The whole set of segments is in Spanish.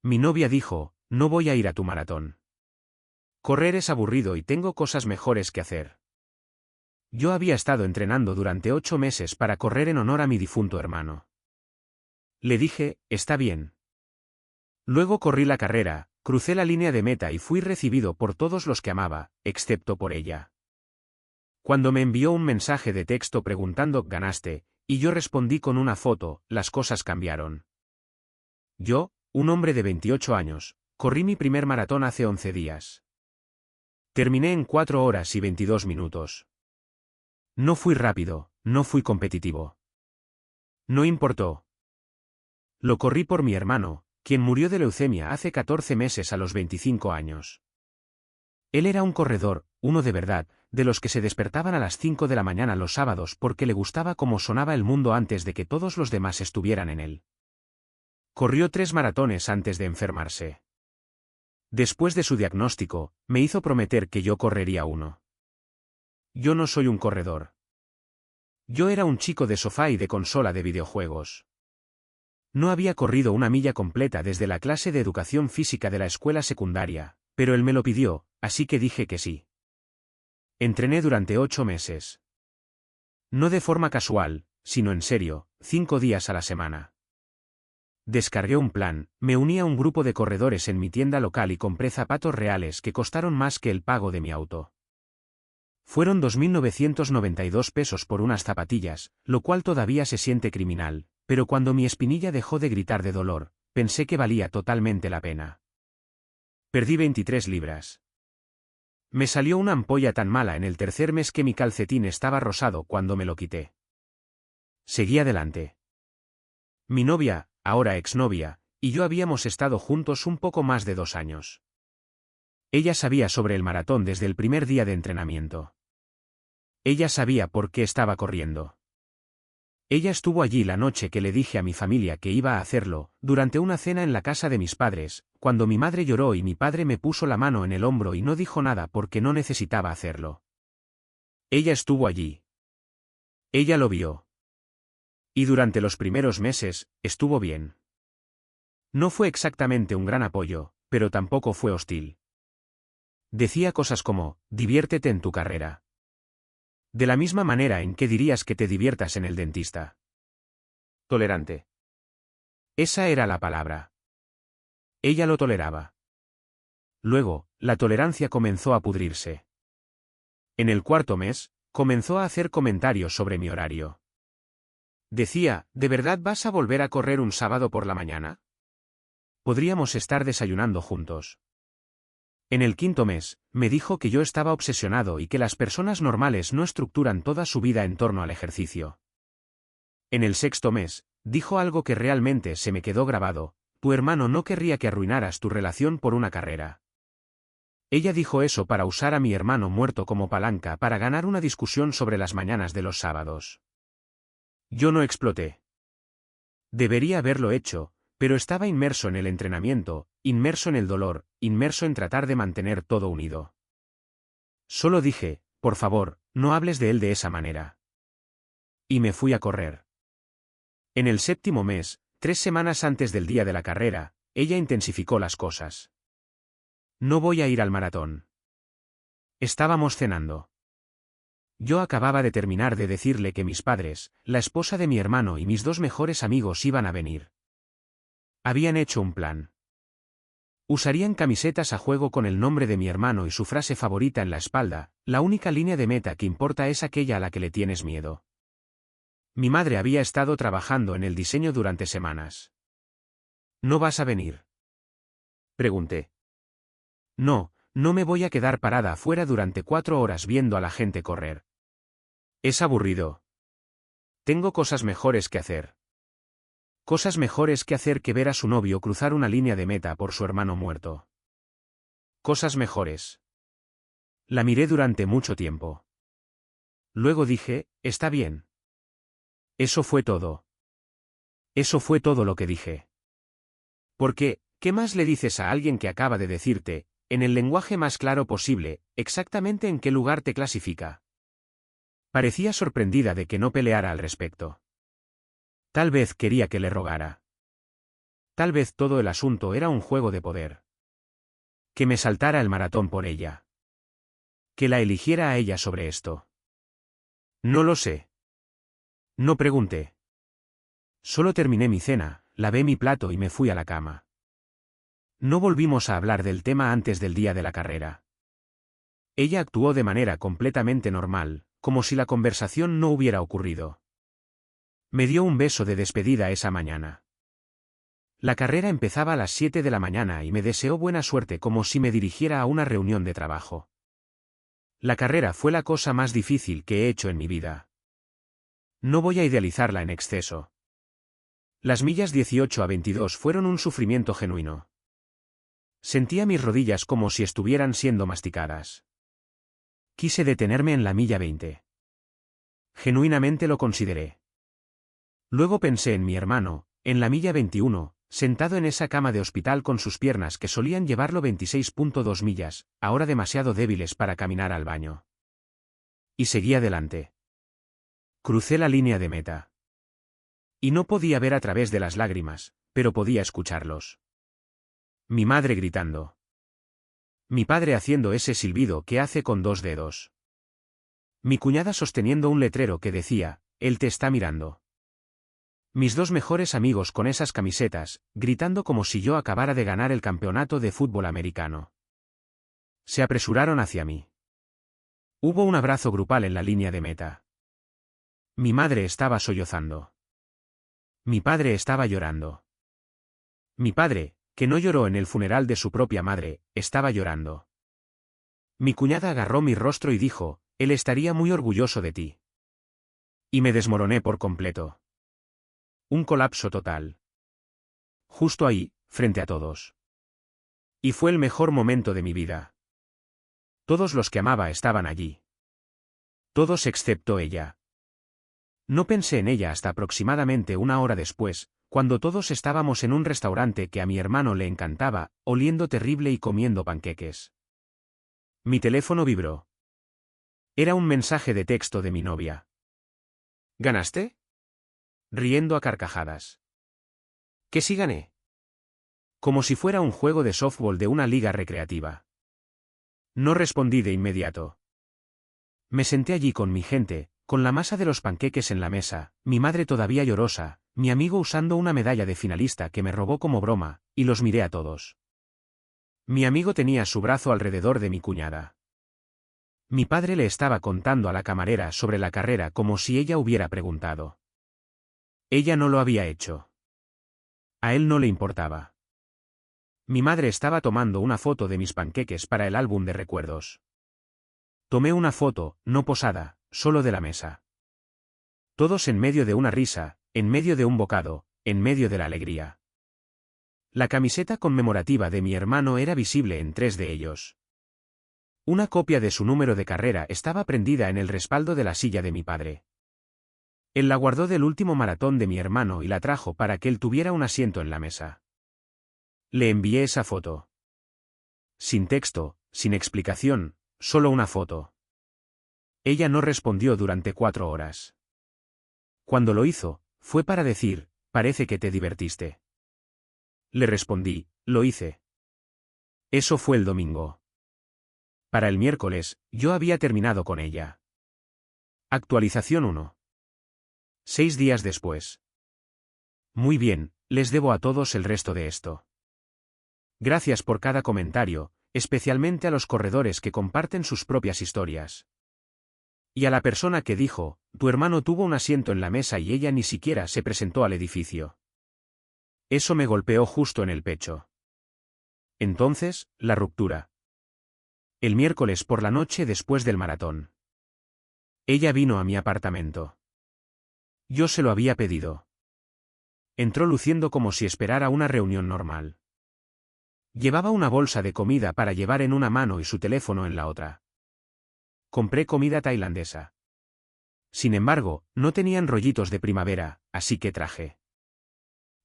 Mi novia dijo, no voy a ir a tu maratón. Correr es aburrido y tengo cosas mejores que hacer. Yo había estado entrenando durante 8 meses para correr en honor a mi difunto hermano. Le dije, está bien. Luego corrí la carrera, crucé la línea de meta y fui recibido por todos los que amaba, excepto por ella. Cuando me envió un mensaje de texto preguntando ¿ganaste?, y yo respondí con una foto, las cosas cambiaron. Yo, un hombre de 28 años, corrí mi primer maratón hace 11 días. Terminé en 4 horas y 22 minutos. No fui rápido, no fui competitivo. No importó. Lo corrí por mi hermano, quien murió de leucemia hace 14 meses a los 25 años. Él era un corredor, uno de verdad, de los que se despertaban a las 5 de la mañana los sábados porque le gustaba cómo sonaba el mundo antes de que todos los demás estuvieran en él. Corrió 3 maratones antes de enfermarse. Después de su diagnóstico, me hizo prometer que yo correría uno. Yo no soy un corredor. Yo era un chico de sofá y de consola de videojuegos. No había corrido una milla completa desde la clase de educación física de la escuela secundaria, pero él me lo pidió, así que dije que sí. Entrené durante 8 meses. No de forma casual, sino en serio, 5 días a la semana. Descargué un plan, me uní a un grupo de corredores en mi tienda local y compré zapatos reales que costaron más que el pago de mi auto. Fueron 2.992 pesos por unas zapatillas, lo cual todavía se siente criminal, pero cuando mi espinilla dejó de gritar de dolor, pensé que valía totalmente la pena. Perdí 23 libras. Me salió una ampolla tan mala en el tercer mes que mi calcetín estaba rosado cuando me lo quité. Seguí adelante. Mi novia, ahora exnovia, y yo habíamos estado juntos un poco más de 2 años. Ella sabía sobre el maratón desde el primer día de entrenamiento. Ella sabía por qué estaba corriendo. Ella estuvo allí la noche que le dije a mi familia que iba a hacerlo, durante una cena en la casa de mis padres, cuando mi madre lloró y mi padre me puso la mano en el hombro y no dijo nada porque no necesitaba hacerlo. Ella estuvo allí. Ella lo vio. Y durante los primeros meses, estuvo bien. No fue exactamente un gran apoyo, pero tampoco fue hostil. Decía cosas como, diviértete en tu carrera. De la misma manera en que dirías que te diviertas en el dentista. Tolerante. Esa era la palabra. Ella lo toleraba. Luego, la tolerancia comenzó a pudrirse. En el 4.º mes, comenzó a hacer comentarios sobre mi horario. Decía, ¿de verdad vas a volver a correr un sábado por la mañana? Podríamos estar desayunando juntos. En el 5.º mes, me dijo que yo estaba obsesionado y que las personas normales no estructuran toda su vida en torno al ejercicio. En el 6.º mes, dijo algo que realmente se me quedó grabado, tu hermano no querría que arruinaras tu relación por una carrera. Ella dijo eso para usar a mi hermano muerto como palanca para ganar una discusión sobre las mañanas de los sábados. Yo no exploté. Debería haberlo hecho, pero estaba inmerso en el entrenamiento, inmerso en el dolor, inmerso en tratar de mantener todo unido. Solo dije, por favor, no hables de él de esa manera. Y me fui a correr. En el 7.º mes, 3 semanas antes del día de la carrera, ella intensificó las cosas. No voy a ir al maratón. Estábamos cenando. Yo acababa de terminar de decirle que mis padres, la esposa de mi hermano y mis 2 mejores amigos iban a venir. Habían hecho un plan. Usarían camisetas a juego con el nombre de mi hermano y su frase favorita en la espalda, la única línea de meta que importa es aquella a la que le tienes miedo. Mi madre había estado trabajando en el diseño durante semanas. ¿No vas a venir?, pregunté. No, no me voy a quedar parada afuera durante 4 horas viendo a la gente correr. Es aburrido. Tengo cosas mejores que hacer. Cosas mejores que hacer que ver a su novio cruzar una línea de meta por su hermano muerto. Cosas mejores. La miré durante mucho tiempo. Luego dije, está bien. Eso fue todo. Eso fue todo lo que dije. Porque, ¿qué más le dices a alguien que acaba de decirte, en el lenguaje más claro posible, exactamente en qué lugar te clasifica? Parecía sorprendida de que no peleara al respecto. Tal vez quería que le rogara. Tal vez todo el asunto era un juego de poder. Que me saltara el maratón por ella. Que la eligiera a ella sobre esto. No lo sé. No pregunté. Solo terminé mi cena, lavé mi plato y me fui a la cama. No volvimos a hablar del tema antes del día de la carrera. Ella actuó de manera completamente normal, como si la conversación no hubiera ocurrido. Me dio un beso de despedida esa mañana. La carrera empezaba a las 7 de la mañana y me deseó buena suerte como si me dirigiera a una reunión de trabajo. La carrera fue la cosa más difícil que he hecho en mi vida. No voy a idealizarla en exceso. Las millas 18 a 22 fueron un sufrimiento genuino. Sentía mis rodillas como si estuvieran siendo masticadas. Quise detenerme en la milla 20. Genuinamente lo consideré. Luego pensé en mi hermano, en la milla 21, sentado en esa cama de hospital con sus piernas que solían llevarlo 26.2 millas, ahora demasiado débiles para caminar al baño. Y seguí adelante. Crucé la línea de meta. Y no podía ver a través de las lágrimas, pero podía escucharlos. Mi madre gritando. Mi padre haciendo ese silbido que hace con 2 dedos. Mi cuñada sosteniendo un letrero que decía, él te está mirando. Mis 2 mejores amigos con esas camisetas, gritando como si yo acabara de ganar el campeonato de fútbol americano. Se apresuraron hacia mí. Hubo un abrazo grupal en la línea de meta. Mi madre estaba sollozando. Mi padre estaba llorando. Mi padre, que no lloró en el funeral de su propia madre, estaba llorando. Mi cuñada agarró mi rostro y dijo, él estaría muy orgulloso de ti. Y me desmoroné por completo. Un colapso total. Justo ahí, frente a todos. Y fue el mejor momento de mi vida. Todos los que amaba estaban allí. Todos excepto ella. No pensé en ella hasta aproximadamente 1 hora después, cuando todos estábamos en un restaurante que a mi hermano le encantaba, oliendo terrible y comiendo panqueques. Mi teléfono vibró. Era un mensaje de texto de mi novia. ¿Ganaste? Riendo a carcajadas. ¿Que sí gané? Como si fuera un juego de softball de una liga recreativa. No respondí de inmediato. Me senté allí con mi gente, con la masa de los panqueques en la mesa, mi madre todavía llorosa, mi amigo usando una medalla de finalista que me robó como broma, y los miré a todos. Mi amigo tenía su brazo alrededor de mi cuñada. Mi padre le estaba contando a la camarera sobre la carrera como si ella hubiera preguntado. Ella no lo había hecho. A él no le importaba. Mi madre estaba tomando una foto de mis panqueques para el álbum de recuerdos. Tomé una foto, no posada, solo de la mesa. Todos en medio de una risa, en medio de un bocado, en medio de la alegría. La camiseta conmemorativa de mi hermano era visible en 3 de ellos. Una copia de su número de carrera estaba prendida en el respaldo de la silla de mi padre. Él la guardó del último maratón de mi hermano y la trajo para que él tuviera un asiento en la mesa. Le envié esa foto. Sin texto, sin explicación, solo una foto. Ella no respondió durante 4 horas. Cuando lo hizo, fue para decir, parece que te divertiste. Le respondí, lo hice. Eso fue el domingo. Para el miércoles, yo había terminado con ella. Actualización 1. 6 días después. Muy bien, les debo a todos el resto de esto. Gracias por cada comentario, especialmente a los corredores que comparten sus propias historias. Y a la persona que dijo, tu hermano tuvo un asiento en la mesa y ella ni siquiera se presentó al edificio. Eso me golpeó justo en el pecho. Entonces, la ruptura. El miércoles por la noche después del maratón. Ella vino a mi apartamento. Yo se lo había pedido. Entró luciendo como si esperara una reunión normal. Llevaba una bolsa de comida para llevar en una mano y su teléfono en la otra. Compré comida tailandesa. Sin embargo, no tenían rollitos de primavera, así que traje.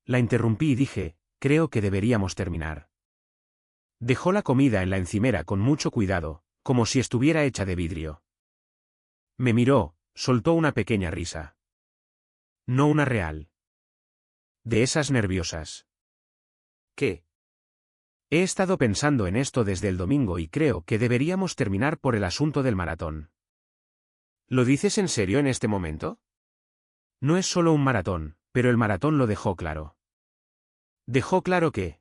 La interrumpí y dije, creo que deberíamos terminar. Dejó la comida en la encimera con mucho cuidado, como si estuviera hecha de vidrio. Me miró, soltó una pequeña risa. No una real. De esas nerviosas. ¿Qué? He estado pensando en esto desde el domingo y creo que deberíamos terminar por el asunto del maratón. ¿Lo dices en serio en este momento? No es solo un maratón, pero el maratón lo dejó claro. ¿Dejó claro qué?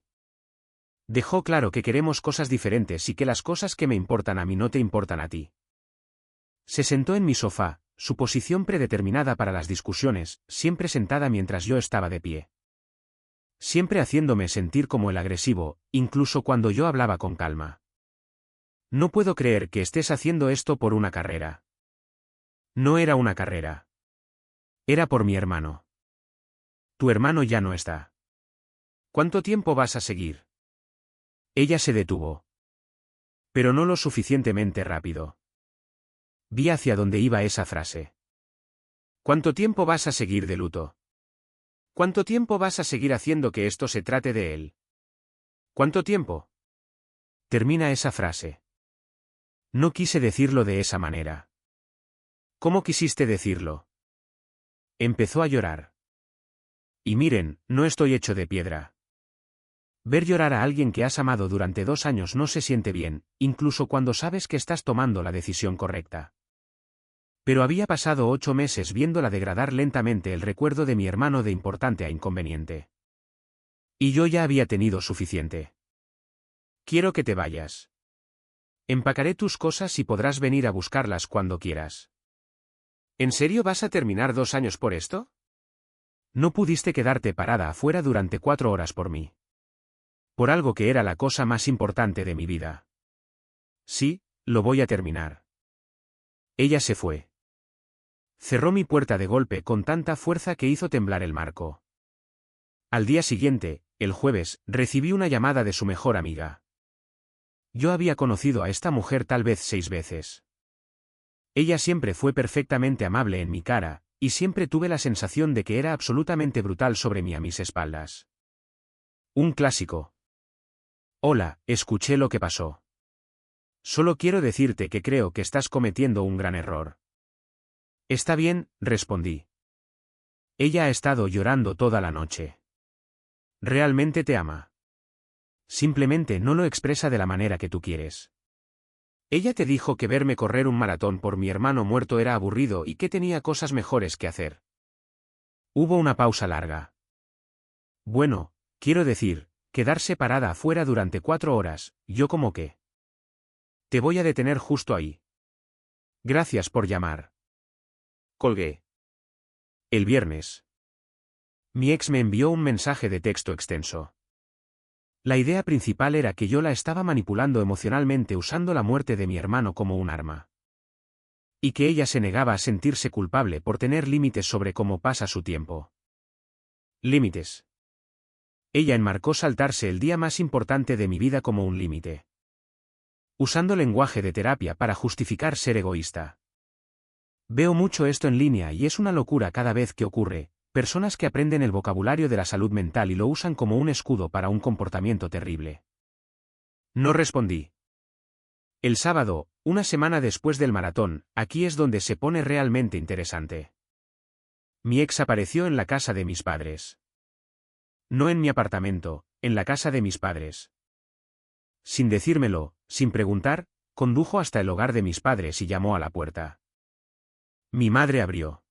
Dejó claro que queremos cosas diferentes y que las cosas que me importan a mí no te importan a ti. Se sentó en mi sofá, su posición predeterminada para las discusiones, siempre sentada mientras yo estaba de pie. Siempre haciéndome sentir como el agresivo, incluso cuando yo hablaba con calma. No puedo creer que estés haciendo esto por una carrera. No era una carrera. Era por mi hermano. Tu hermano ya no está. ¿Cuánto tiempo vas a seguir? Ella se detuvo. Pero no lo suficientemente rápido. Vi hacia dónde iba esa frase. ¿Cuánto tiempo vas a seguir de luto? ¿Cuánto tiempo vas a seguir haciendo que esto se trate de él? ¿Cuánto tiempo? Termina esa frase. No quise decirlo de esa manera. ¿Cómo quisiste decirlo? Empezó a llorar. Y miren, no estoy hecho de piedra. Ver llorar a alguien que has amado durante 2 años no se siente bien, incluso cuando sabes que estás tomando la decisión correcta. Pero había pasado 8 meses viéndola degradar lentamente el recuerdo de mi hermano de importante a inconveniente. Y yo ya había tenido suficiente. Quiero que te vayas. Empacaré tus cosas y podrás venir a buscarlas cuando quieras. ¿En serio vas a terminar 2 años por esto? No pudiste quedarte parada afuera durante 4 horas por mí. Por algo que era la cosa más importante de mi vida. Sí, lo voy a terminar. Ella se fue. Cerró mi puerta de golpe con tanta fuerza que hizo temblar el marco. Al día siguiente, el jueves, recibí una llamada de su mejor amiga. Yo había conocido a esta mujer tal vez 6 veces. Ella siempre fue perfectamente amable en mi cara, y siempre tuve la sensación de que era absolutamente brutal sobre mí a mis espaldas. Un clásico. Hola, escuché lo que pasó. Solo quiero decirte que creo que estás cometiendo un gran error. Está bien, respondí. Ella ha estado llorando toda la noche. Realmente te ama. Simplemente no lo expresa de la manera que tú quieres. Ella te dijo que verme correr un maratón por mi hermano muerto era aburrido y que tenía cosas mejores que hacer. Hubo una pausa larga. Bueno, quiero decir, quedarse parada afuera durante 4 horas, yo como que. Te voy a detener justo ahí. Gracias por llamar. Colgué. El viernes. Mi ex me envió un mensaje de texto extenso. La idea principal era que yo la estaba manipulando emocionalmente usando la muerte de mi hermano como un arma. Y que ella se negaba a sentirse culpable por tener límites sobre cómo pasa su tiempo. Límites. Ella enmarcó saltarse el día más importante de mi vida como un límite. Usando lenguaje de terapia para justificar ser egoísta. Veo mucho esto en línea y es una locura cada vez que ocurre. Personas que aprenden el vocabulario de la salud mental y lo usan como un escudo para un comportamiento terrible. No respondí. El sábado, una semana después del maratón, aquí es donde se pone realmente interesante. Mi ex apareció en la casa de mis padres. No en mi apartamento, en la casa de mis padres. Sin decírmelo, sin preguntar, condujo hasta el hogar de mis padres y llamó a la puerta. Mi madre abrió.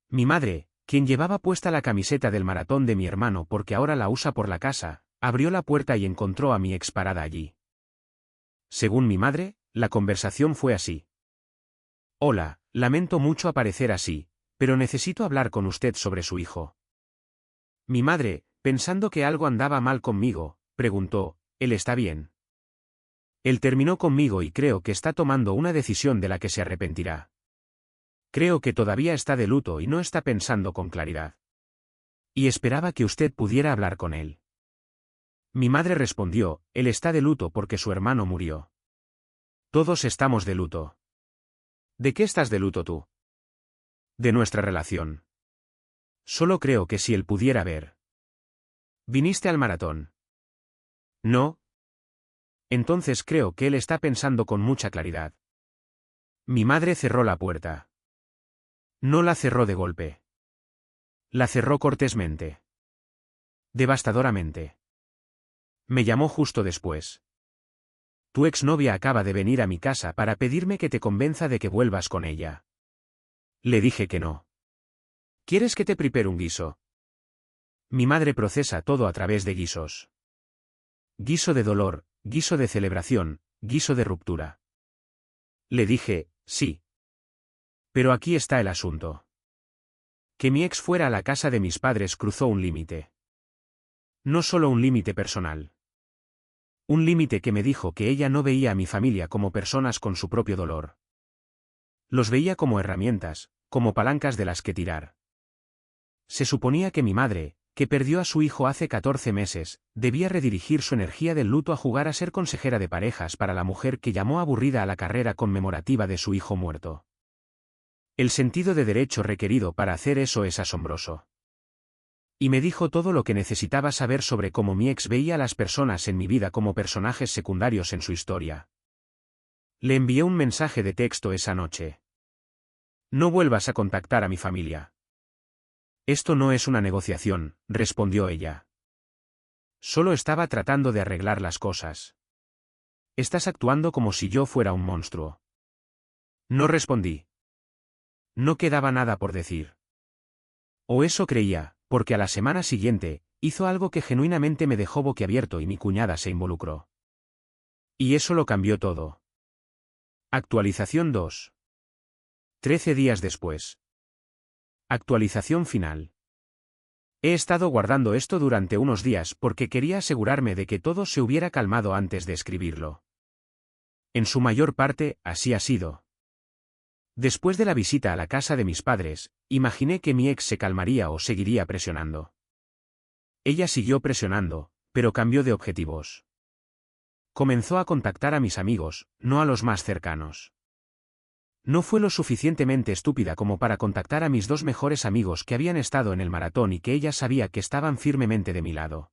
Mi madre, quien llevaba puesta la camiseta del maratón de mi hermano porque ahora la usa por la casa, abrió la puerta y encontró a mi ex parada allí. Según mi madre, la conversación fue así. Hola, lamento mucho aparecer así, pero necesito hablar con usted sobre su hijo. Mi madre, pensando que algo andaba mal conmigo, preguntó, ¿él está bien? Él terminó conmigo y creo que está tomando una decisión de la que se arrepentirá. Creo que todavía está de luto y no está pensando con claridad. Y esperaba que usted pudiera hablar con él. Mi madre respondió, él está de luto porque su hermano murió. Todos estamos de luto. ¿De qué estás de luto tú? De nuestra relación. Solo creo que si él pudiera ver. ¿Viniste al maratón? No. Entonces creo que él está pensando con mucha claridad. Mi madre cerró la puerta. No la cerró de golpe. La cerró cortésmente. Devastadoramente. Me llamó justo después. Tu exnovia acaba de venir a mi casa para pedirme que te convenza de que vuelvas con ella. Le dije que no. ¿Quieres que te prepare un guiso? Mi madre procesa todo a través de guisos. Guiso de dolor, guiso de celebración, guiso de ruptura. Le dije, sí. Pero aquí está el asunto. Que mi ex fuera a la casa de mis padres cruzó un límite. No solo un límite personal. Un límite que me dijo que ella no veía a mi familia como personas con su propio dolor. Los veía como herramientas, como palancas de las que tirar. Se suponía que mi madre, que perdió a su hijo hace 14 meses, debía redirigir su energía del luto a jugar a ser consejera de parejas para la mujer que llamó aburrida a la carrera conmemorativa de su hijo muerto. El sentido de derecho requerido para hacer eso es asombroso. Y me dijo todo lo que necesitaba saber sobre cómo mi ex veía a las personas en mi vida como personajes secundarios en su historia. Le envié un mensaje de texto esa noche. No vuelvas a contactar a mi familia. Esto no es una negociación, respondió ella. Solo estaba tratando de arreglar las cosas. Estás actuando como si yo fuera un monstruo. No respondí. No quedaba nada por decir. O eso creía, porque a la semana siguiente, hizo algo que genuinamente me dejó boquiabierto y mi cuñada se involucró. Y eso lo cambió todo. Actualización 2. 13 días después. Actualización final. He estado guardando esto durante unos días porque quería asegurarme de que todo se hubiera calmado antes de escribirlo. En su mayor parte, así ha sido. Después de la visita a la casa de mis padres, imaginé que mi ex se calmaría o seguiría presionando. Ella siguió presionando, pero cambió de objetivos. Comenzó a contactar a mis amigos, no a los más cercanos. No fue lo suficientemente estúpida como para contactar a mis dos mejores amigos que habían estado en el maratón y que ella sabía que estaban firmemente de mi lado.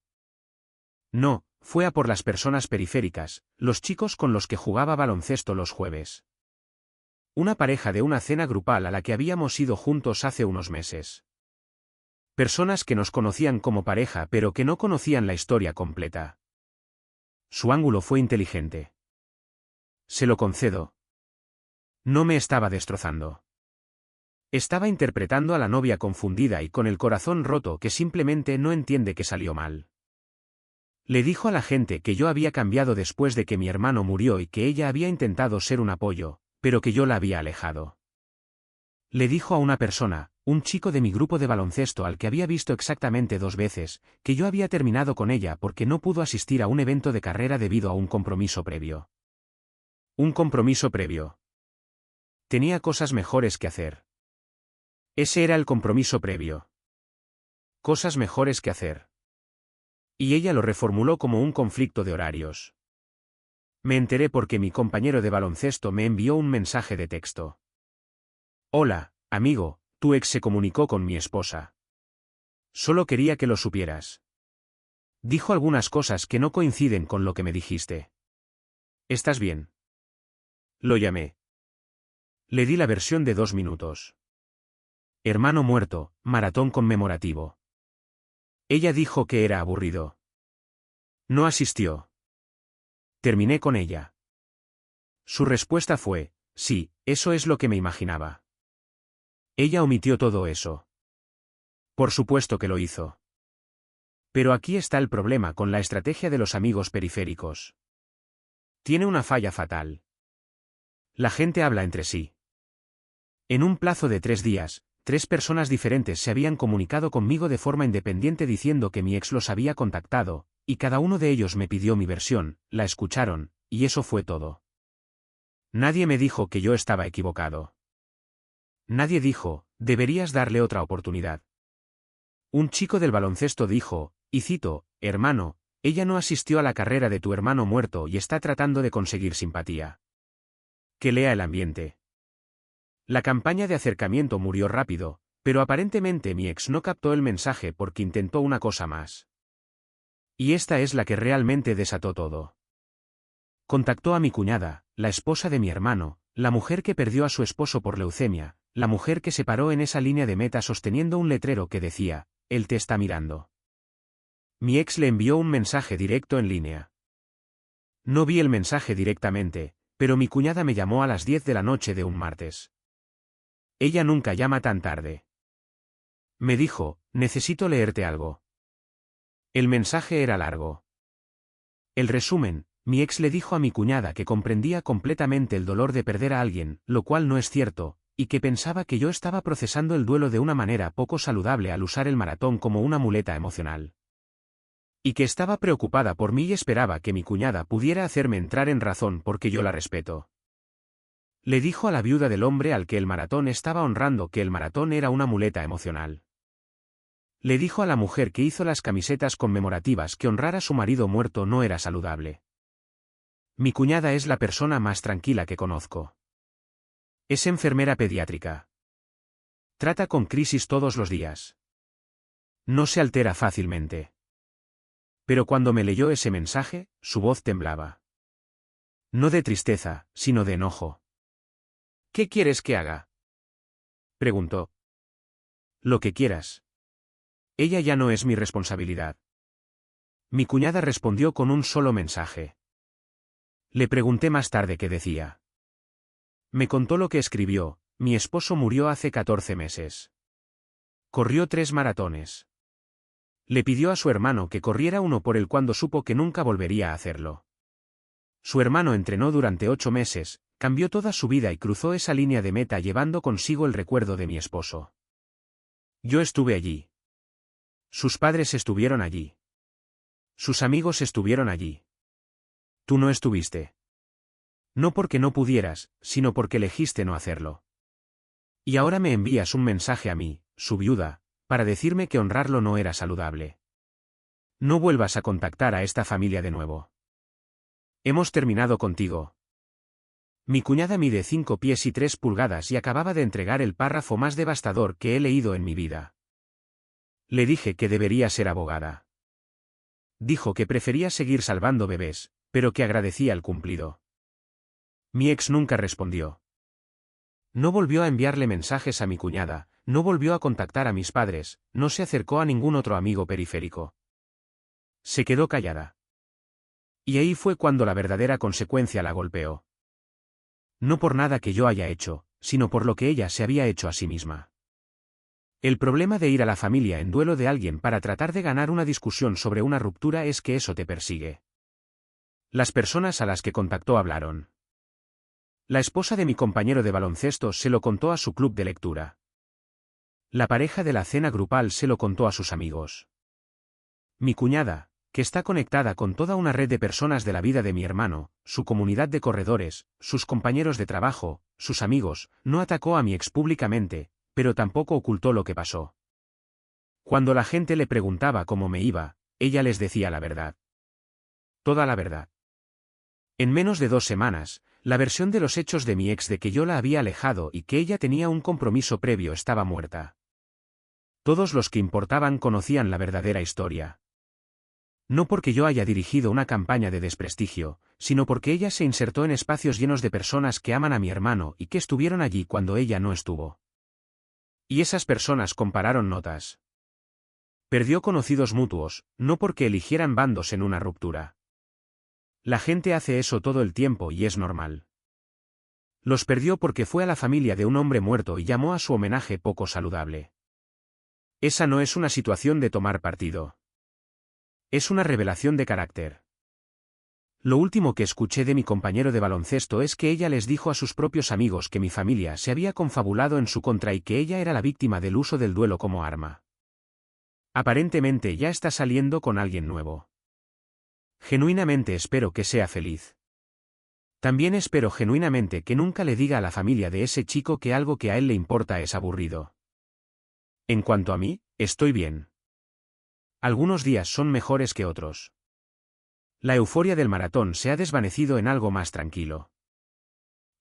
No, fue a por las personas periféricas, los chicos con los que jugaba baloncesto los jueves. Una pareja de una cena grupal a la que habíamos ido juntos hace unos meses. Personas que nos conocían como pareja pero que no conocían la historia completa. Su ángulo fue inteligente. Se lo concedo. No me estaba destrozando. Estaba interpretando a la novia confundida y con el corazón roto que simplemente no entiende que salió mal. Le dijo a la gente que yo había cambiado después de que mi hermano murió y que ella había intentado ser un apoyo, pero que yo la había alejado. Le dijo a una persona, un chico de mi grupo de baloncesto al que había visto exactamente 2 veces, que yo había terminado con ella porque no pudo asistir a un evento de carrera debido a un compromiso previo. Un compromiso previo. Tenía cosas mejores que hacer. Ese era el compromiso previo. Cosas mejores que hacer. Y ella lo reformuló como un conflicto de horarios. Me enteré porque mi compañero de baloncesto me envió un mensaje de texto. Hola, amigo, tu ex se comunicó con mi esposa. Solo quería que lo supieras. Dijo algunas cosas que no coinciden con lo que me dijiste. ¿Estás bien? Lo llamé. Le di la versión de 2 minutos. Hermano muerto, maratón conmemorativo. Ella dijo que era aburrido. No asistió. Terminé con ella. Su respuesta fue, sí, eso es lo que me imaginaba. Ella omitió todo eso. Por supuesto que lo hizo. Pero aquí está el problema con la estrategia de los amigos periféricos. Tiene una falla fatal. La gente habla entre sí. En un plazo de 3 días, 3 personas diferentes se habían comunicado conmigo de forma independiente diciendo que mi ex los había contactado, y cada uno de ellos me pidió mi versión, la escucharon, y eso fue todo. Nadie me dijo que yo estaba equivocado. Nadie dijo, deberías darle otra oportunidad. Un chico del baloncesto dijo, y cito, hermano, ella no asistió a la carrera de tu hermano muerto y está tratando de conseguir simpatía. Que lea el ambiente. La campaña de acercamiento murió rápido, pero aparentemente mi ex no captó el mensaje porque intentó una cosa más. Y esta es la que realmente desató todo. Contactó a mi cuñada, la esposa de mi hermano, la mujer que perdió a su esposo por leucemia, la mujer que se paró en esa línea de meta sosteniendo un letrero que decía, él te está mirando. Mi ex le envió un mensaje directo en línea. No vi el mensaje directamente, pero mi cuñada me llamó a las 10 de la noche de un martes. Ella nunca llama tan tarde. Me dijo, necesito leerte algo. El mensaje era largo. El resumen, mi ex le dijo a mi cuñada que comprendía completamente el dolor de perder a alguien, lo cual no es cierto, y que pensaba que yo estaba procesando el duelo de una manera poco saludable al usar el maratón como una muleta emocional. Y que estaba preocupada por mí y esperaba que mi cuñada pudiera hacerme entrar en razón porque yo la respeto. Le dijo a la viuda del hombre al que el maratón estaba honrando que el maratón era una muleta emocional. Le dijo a la mujer que hizo las camisetas conmemorativas que honrar a su marido muerto no era saludable. Mi cuñada es la persona más tranquila que conozco. Es enfermera pediátrica. Trata con crisis todos los días. No se altera fácilmente. Pero cuando me leyó ese mensaje, su voz temblaba. No de tristeza, sino de enojo. ¿Qué quieres que haga?, preguntó. Lo que quieras. Ella ya no es mi responsabilidad. Mi cuñada respondió con un solo mensaje. Le pregunté más tarde qué decía. Me contó lo que escribió: mi esposo murió hace 14 meses. Corrió 3 maratones. Le pidió a su hermano que corriera uno por él cuando supo que nunca volvería a hacerlo. Su hermano entrenó durante 8 meses, cambió toda su vida y cruzó esa línea de meta llevando consigo el recuerdo de mi esposo. Yo estuve allí. Sus padres estuvieron allí. Sus amigos estuvieron allí. Tú no estuviste. No porque no pudieras, sino porque elegiste no hacerlo. Y ahora me envías un mensaje a mí, su viuda, para decirme que honrarlo no era saludable. No vuelvas a contactar a esta familia de nuevo. Hemos terminado contigo. Mi cuñada mide 5 pies y 3 pulgadas y acababa de entregar el párrafo más devastador que he leído en mi vida. Le dije que debería ser abogada. Dijo que prefería seguir salvando bebés, pero que agradecía el cumplido. Mi ex nunca respondió. No volvió a enviarle mensajes a mi cuñada, no volvió a contactar a mis padres, no se acercó a ningún otro amigo periférico. Se quedó callada. Y ahí fue cuando la verdadera consecuencia la golpeó. No por nada que yo haya hecho, sino por lo que ella se había hecho a sí misma. El problema de ir a la familia en duelo de alguien para tratar de ganar una discusión sobre una ruptura es que eso te persigue. Las personas a las que contactó hablaron. La esposa de mi compañero de baloncesto se lo contó a su club de lectura. La pareja de la cena grupal se lo contó a sus amigos. Mi cuñada, que está conectada con toda una red de personas de la vida de mi hermano, su comunidad de corredores, sus compañeros de trabajo, sus amigos, no atacó a mi ex públicamente, pero tampoco ocultó lo que pasó. Cuando la gente le preguntaba cómo me iba, ella les decía la verdad. Toda la verdad. En menos de 2 semanas, la versión de los hechos de mi ex de que yo la había alejado y que ella tenía un compromiso previo estaba muerta. Todos los que importaban conocían la verdadera historia. No porque yo haya dirigido una campaña de desprestigio, sino porque ella se insertó en espacios llenos de personas que aman a mi hermano y que estuvieron allí cuando ella no estuvo. Y esas personas compararon notas. Perdió conocidos mutuos, no porque eligieran bandos en una ruptura. La gente hace eso todo el tiempo y es normal. Los perdió porque fue a la familia de un hombre muerto y llamó a su homenaje poco saludable. Esa no es una situación de tomar partido. Es una revelación de carácter. Lo último que escuché de mi compañero de baloncesto es que ella les dijo a sus propios amigos que mi familia se había confabulado en su contra y que ella era la víctima del uso del duelo como arma. Aparentemente ya está saliendo con alguien nuevo. Genuinamente espero que sea feliz. También espero genuinamente que nunca le diga a la familia de ese chico que algo que a él le importa es aburrido. En cuanto a mí, estoy bien. Algunos días son mejores que otros. La euforia del maratón se ha desvanecido en algo más tranquilo.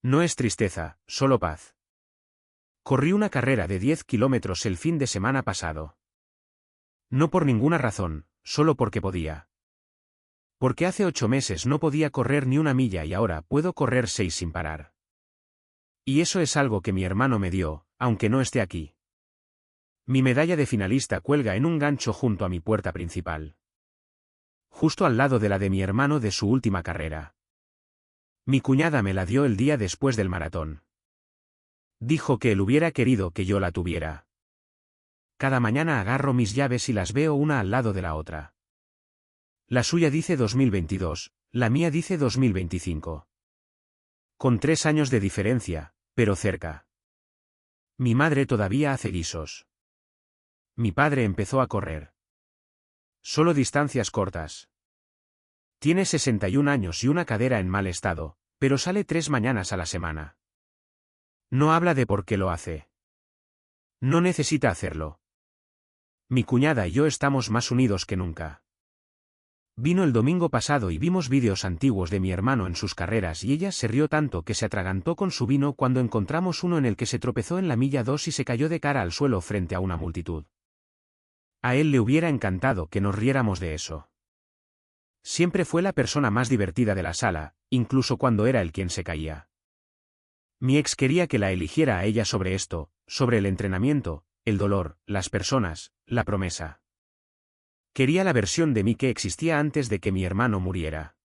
No es tristeza, solo paz. Corrí una carrera de 10 kilómetros el fin de semana pasado. No por ninguna razón, solo porque podía. Porque hace 8 meses no podía correr ni una milla y ahora puedo correr 6 sin parar. Y eso es algo que mi hermano me dio, aunque no esté aquí. Mi medalla de finalista cuelga en un gancho junto a mi puerta principal. justo al lado de la de mi hermano de su última carrera. Mi cuñada me la dio el día después del maratón. Dijo que él hubiera querido que yo la tuviera. Cada mañana agarro mis llaves y las veo una al lado de la otra. La suya dice 2022, la mía dice 2025. Con 3 años de diferencia, pero cerca. Mi madre todavía hace guisos. Mi padre empezó a correr. Solo distancias cortas. Tiene 61 años y una cadera en mal estado, pero sale 3 mañanas a la semana. No habla de por qué lo hace. No necesita hacerlo. Mi cuñada y yo estamos más unidos que nunca. Vino el domingo pasado y vimos vídeos antiguos de mi hermano en sus carreras y ella se rió tanto que se atragantó con su vino cuando encontramos uno en el que se tropezó en la milla 2 y se cayó de cara al suelo frente a una multitud. A él le hubiera encantado que nos riéramos de eso. Siempre fue la persona más divertida de la sala, incluso cuando era él quien se caía. Mi ex quería que la eligiera a ella sobre esto, sobre el entrenamiento, el dolor, las personas, la promesa. Quería la versión de mí que existía antes de que mi hermano muriera.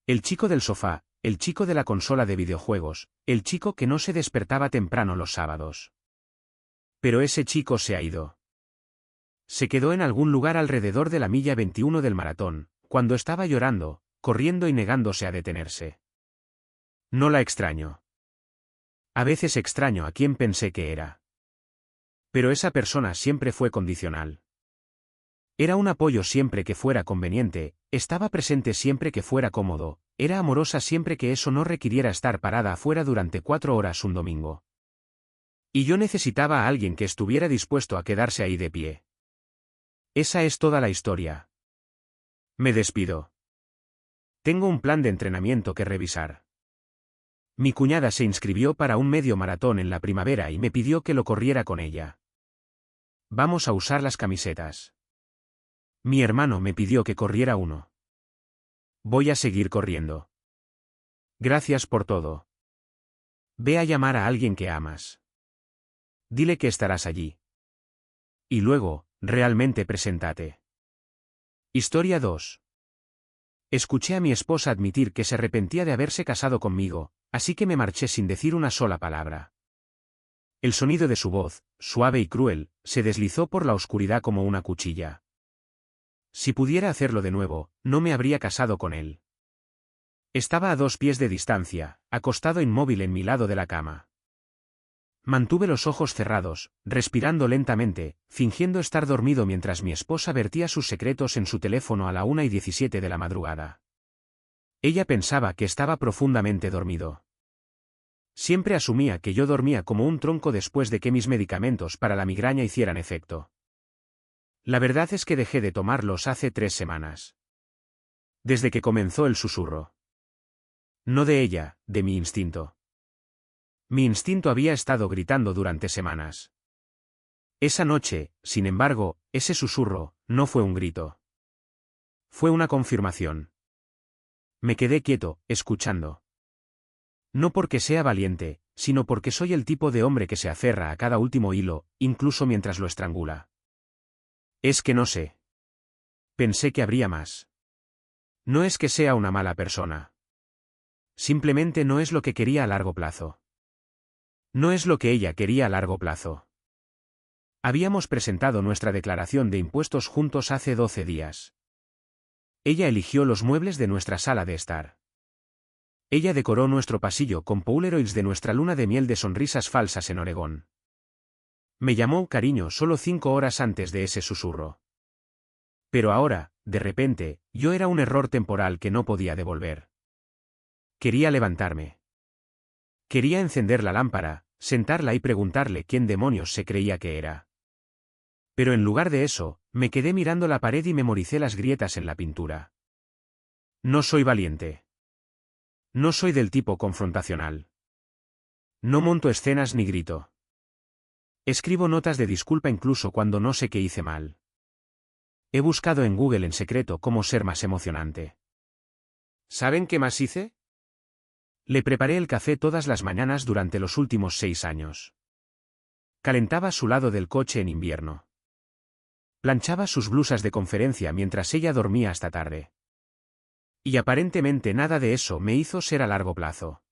El chico del sofá, el chico de la consola de videojuegos, el chico que no se despertaba temprano los sábados. Pero ese chico se ha ido. Se quedó en algún lugar alrededor de la milla 21 del maratón, cuando estaba llorando, corriendo y negándose a detenerse. No la extraño. A veces extraño a quien pensé que era. Pero esa persona siempre fue condicional. Era un apoyo siempre que fuera conveniente, estaba presente siempre que fuera cómodo, era amorosa siempre que eso no requiriera estar parada afuera durante 4 horas un domingo. Y yo necesitaba a alguien que estuviera dispuesto a quedarse ahí de pie. Esa es toda la historia. Me despido. Tengo un plan de entrenamiento que revisar. Mi cuñada se inscribió para un medio maratón en la primavera y me pidió que lo corriera con ella. Vamos a usar las camisetas. Mi hermano me pidió que corriera uno. Voy a seguir corriendo. Gracias por todo. Ve a llamar a alguien que amas. Dile que estarás allí. Y luego, realmente preséntate. Historia 2. Escuché a mi esposa admitir que se arrepentía de haberse casado conmigo, así que me marché sin decir una sola palabra. El sonido de su voz, suave y cruel, se deslizó por la oscuridad como una cuchilla. Si pudiera hacerlo de nuevo, no me habría casado con él. Estaba a 2 pies de distancia, acostado inmóvil en mi lado de la cama. Mantuve los ojos cerrados, respirando lentamente, fingiendo estar dormido mientras mi esposa vertía sus secretos en su teléfono a la 1:17 de la madrugada. Ella pensaba que estaba profundamente dormido. Siempre asumía que yo dormía como un tronco después de que mis medicamentos para la migraña hicieran efecto. La verdad es que dejé de tomarlos hace 3 semanas. Desde que comenzó el susurro. No de ella, de mi instinto. Mi instinto había estado gritando durante semanas. Esa noche, sin embargo, ese susurro, no fue un grito. Fue una confirmación. Me quedé quieto, escuchando. No porque sea valiente, sino porque soy el tipo de hombre que se aferra a cada último hilo, incluso mientras lo estrangula. Es que no sé. Pensé que habría más. No es que sea una mala persona. Simplemente no es lo que quería a largo plazo. No es lo que ella quería a largo plazo. Habíamos presentado nuestra declaración de impuestos juntos hace 12 días. Ella eligió los muebles de nuestra sala de estar. Ella decoró nuestro pasillo con Polaroids de nuestra luna de miel de sonrisas falsas en Oregón. Me llamó cariño solo 5 horas antes de ese susurro. Pero ahora, de repente, yo era un error temporal que no podía devolver. Quería levantarme. Quería encender la lámpara, sentarla y preguntarle quién demonios se creía que era. Pero en lugar de eso, me quedé mirando la pared y memoricé las grietas en la pintura. No soy valiente. No soy del tipo confrontacional. No monto escenas ni grito. Escribo notas de disculpa incluso cuando no sé qué hice mal. He buscado en Google en secreto cómo ser más emocionante. ¿Saben qué más hice? Le preparé el café todas las mañanas durante los últimos 6 años. Calentaba su lado del coche en invierno. Planchaba sus blusas de conferencia mientras ella dormía hasta tarde. Y aparentemente nada de eso me hizo ser a largo plazo.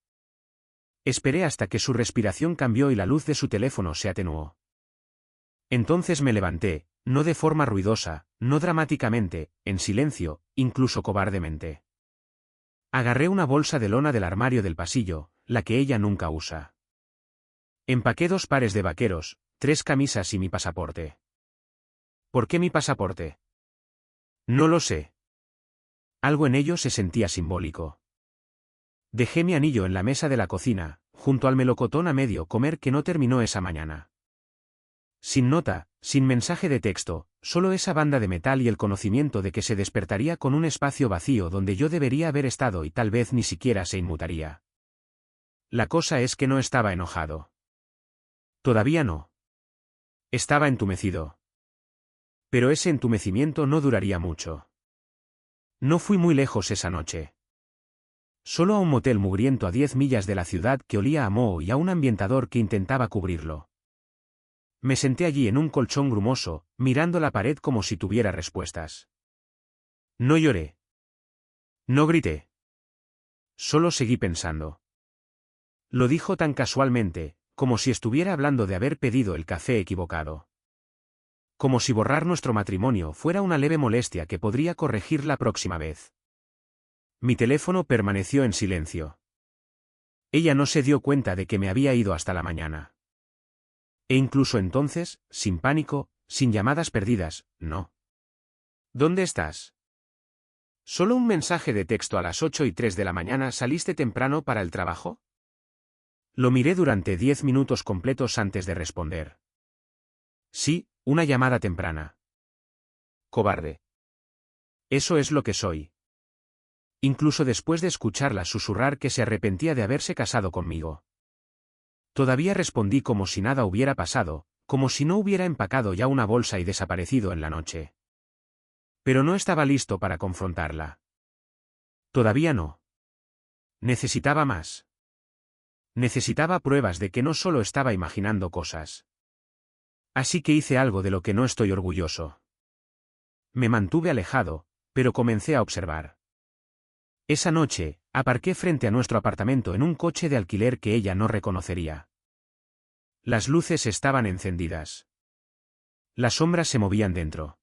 Esperé hasta que su respiración cambió y la luz de su teléfono se atenuó. Entonces me levanté, no de forma ruidosa, no dramáticamente, en silencio, incluso cobardemente. Agarré una bolsa de lona del armario del pasillo, la que ella nunca usa. Empaqué 2 pares de vaqueros, 3 camisas y mi pasaporte. ¿Por qué mi pasaporte? No lo sé. Algo en ello se sentía simbólico. Dejé mi anillo en la mesa de la cocina, junto al melocotón a medio comer que no terminó esa mañana. Sin nota, sin mensaje de texto, solo esa banda de metal y el conocimiento de que se despertaría con un espacio vacío donde yo debería haber estado y tal vez ni siquiera se inmutaría. La cosa es que no estaba enojado. Todavía no. Estaba entumecido. Pero ese entumecimiento no duraría mucho. No fui muy lejos esa noche. Solo a un motel mugriento a 10 millas de la ciudad que olía a moho y a un ambientador que intentaba cubrirlo. Me senté allí en un colchón grumoso, mirando la pared como si tuviera respuestas. No lloré. No grité. Solo seguí pensando. Lo dijo tan casualmente, como si estuviera hablando de haber pedido el café equivocado. Como si borrar nuestro matrimonio fuera una leve molestia que podría corregir la próxima vez. Mi teléfono permaneció en silencio. Ella no se dio cuenta de que me había ido hasta la mañana. E incluso entonces, sin pánico, sin llamadas perdidas, no. ¿Dónde estás? ¿Solo un mensaje de texto a las 8:03 de la mañana? ¿Saliste temprano para el trabajo? Lo miré durante 10 minutos completos antes de responder. Sí, una llamada temprana. Cobarde. Eso es lo que soy. Incluso después de escucharla susurrar que se arrepentía de haberse casado conmigo. Todavía respondí como si nada hubiera pasado, como si no hubiera empacado ya una bolsa y desaparecido en la noche. Pero no estaba listo para confrontarla. Todavía no. Necesitaba más. Necesitaba pruebas de que no solo estaba imaginando cosas. Así que hice algo de lo que no estoy orgulloso. Me mantuve alejado, pero comencé a observar. Esa noche, aparqué frente a nuestro apartamento en un coche de alquiler que ella no reconocería. Las luces estaban encendidas. Las sombras se movían dentro.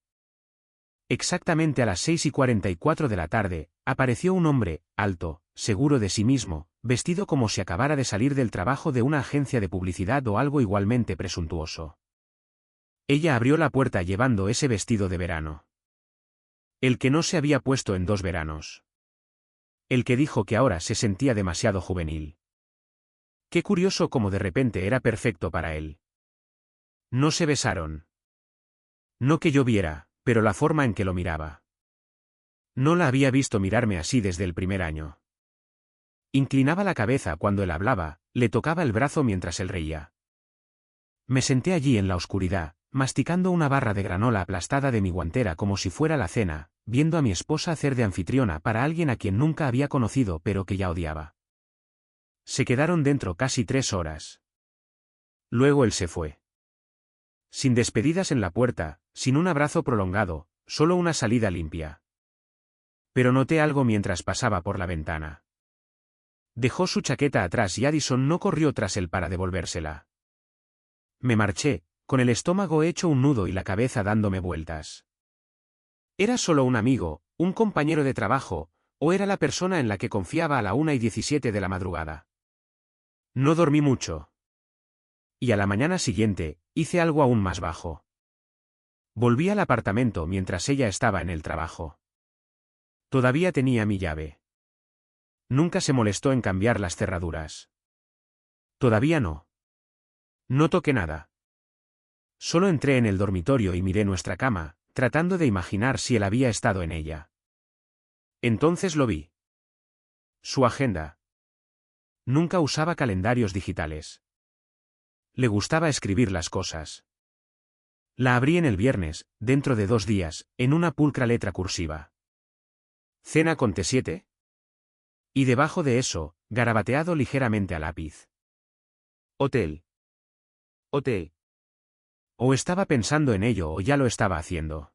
Exactamente a las 6:44 de la tarde, apareció un hombre, alto, seguro de sí mismo, vestido como si acabara de salir del trabajo de una agencia de publicidad o algo igualmente presuntuoso. Ella abrió la puerta llevando ese vestido de verano. El que no se había puesto en 2 veranos. El que dijo que ahora se sentía demasiado juvenil. Qué curioso cómo de repente era perfecto para él. No se besaron. No que yo viera, pero la forma en que lo miraba. No la había visto mirarme así desde el primer año. Inclinaba la cabeza cuando él hablaba, le tocaba el brazo mientras él reía. Me senté allí en la oscuridad, masticando una barra de granola aplastada de mi guantera como si fuera la cena, viendo a mi esposa hacer de anfitriona para alguien a quien nunca había conocido pero que ya odiaba. Se quedaron dentro casi 3 horas. Luego él se fue. Sin despedidas en la puerta, sin un abrazo prolongado, solo una salida limpia. Pero noté algo mientras pasaba por la ventana. Dejó su chaqueta atrás y Addison no corrió tras él para devolvérsela. Me marché, con el estómago hecho un nudo y la cabeza dándome vueltas. ¿Era solo un amigo, un compañero de trabajo, o era la persona en la que confiaba a la 1:17 de la madrugada? No dormí mucho. Y a la mañana siguiente, hice algo aún más bajo. Volví al apartamento mientras ella estaba en el trabajo. Todavía tenía mi llave. Nunca se molestó en cambiar las cerraduras. Todavía no. No toqué nada. Solo entré en el dormitorio y miré nuestra cama, tratando de imaginar si él había estado en ella. Entonces lo vi. Su agenda. Nunca usaba calendarios digitales. Le gustaba escribir las cosas. La abrí en el viernes, dentro de 2 días, en una pulcra letra cursiva. Cena con T7. Y debajo de eso, garabateado ligeramente a lápiz. Hotel. Hotel. O estaba pensando en ello o ya lo estaba haciendo.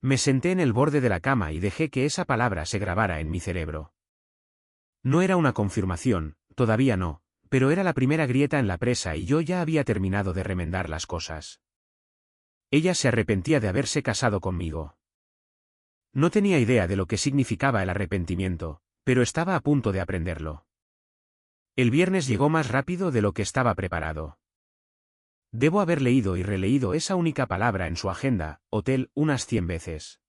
Me senté en el borde de la cama y dejé que esa palabra se grabara en mi cerebro. No era una confirmación, todavía no, pero era la primera grieta en la presa y yo ya había terminado de remendar las cosas. Ella se arrepentía de haberse casado conmigo. No tenía idea de lo que significaba el arrepentimiento, pero estaba a punto de aprenderlo. El viernes llegó más rápido de lo que estaba preparado. Debo haber leído y releído esa única palabra en su agenda, hotel, unas 100 veces.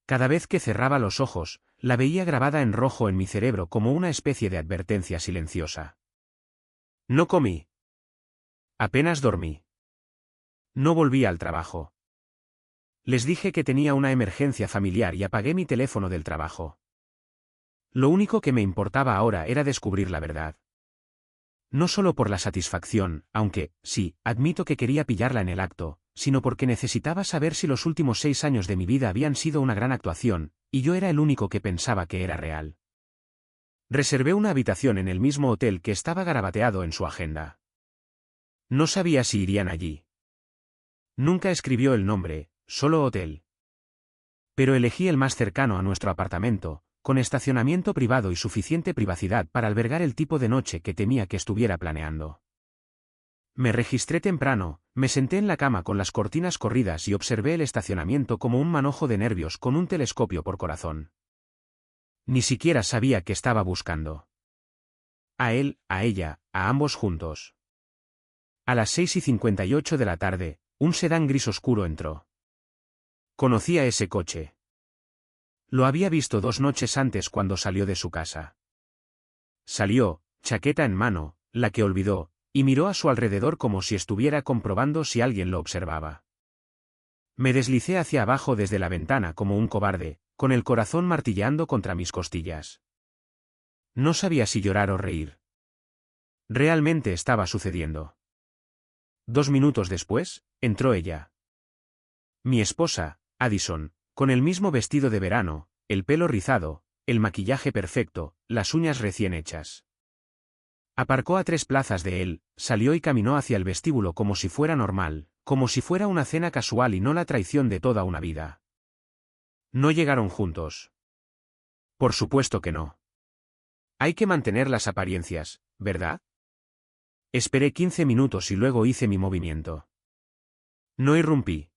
Cada vez que cerraba los ojos, la veía grabada en rojo en mi cerebro como una especie de advertencia silenciosa. No comí. Apenas dormí. No volví al trabajo. Les dije que tenía una emergencia familiar y apagué mi teléfono del trabajo. Lo único que me importaba ahora era descubrir la verdad. No solo por la satisfacción, aunque, sí, admito que quería pillarla en el acto, sino porque necesitaba saber si los últimos 6 años de mi vida habían sido una gran actuación, y yo era el único que pensaba que era real. Reservé una habitación en el mismo hotel que estaba garabateado en su agenda. No sabía si irían allí. Nunca escribió el nombre, solo hotel. Pero elegí el más cercano a nuestro apartamento, con estacionamiento privado y suficiente privacidad para albergar el tipo de noche que temía que estuviera planeando. Me registré temprano, me senté en la cama con las cortinas corridas y observé el estacionamiento como un manojo de nervios con un telescopio por corazón. Ni siquiera sabía qué estaba buscando. A él, a ella, a ambos juntos. A las 6:58 de la tarde, un sedán gris oscuro entró. Conocía ese coche. Lo había visto 2 noches antes cuando salió de su casa. Salió, chaqueta en mano, la que olvidó, y miró a su alrededor como si estuviera comprobando si alguien lo observaba. Me deslicé hacia abajo desde la ventana como un cobarde, con el corazón martilleando contra mis costillas. No sabía si llorar o reír. Realmente estaba sucediendo. 2 minutos después, entró ella. Mi esposa, Addison, con el mismo vestido de verano, el pelo rizado, el maquillaje perfecto, las uñas recién hechas. Aparcó a 3 plazas de él, salió y caminó hacia el vestíbulo como si fuera normal, como si fuera una cena casual y no la traición de toda una vida. No llegaron juntos. Por supuesto que no. Hay que mantener las apariencias, ¿verdad? Esperé 15 minutos y luego hice mi movimiento. No irrumpí.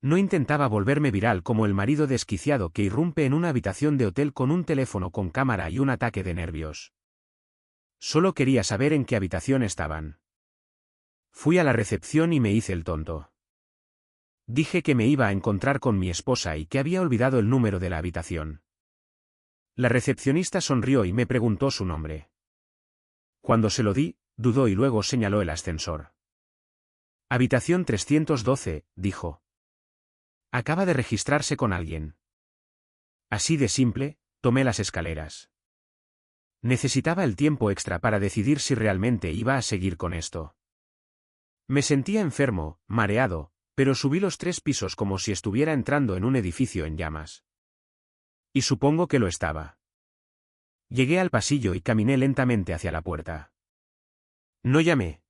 No intentaba volverme viral como el marido desquiciado que irrumpe en una habitación de hotel con un teléfono con cámara y un ataque de nervios. Solo quería saber en qué habitación estaban. Fui a la recepción y me hice el tonto. Dije que me iba a encontrar con mi esposa y que había olvidado el número de la habitación. La recepcionista sonrió y me preguntó su nombre. Cuando se lo di, dudó y luego señaló el ascensor. Habitación 312, dijo. Acaba de registrarse con alguien. Así de simple, tomé las escaleras. Necesitaba el tiempo extra para decidir si realmente iba a seguir con esto. Me sentía enfermo, mareado, pero subí los 3 pisos como si estuviera entrando en un edificio en llamas. Y supongo que lo estaba. Llegué al pasillo y caminé lentamente hacia la puerta. No llamé.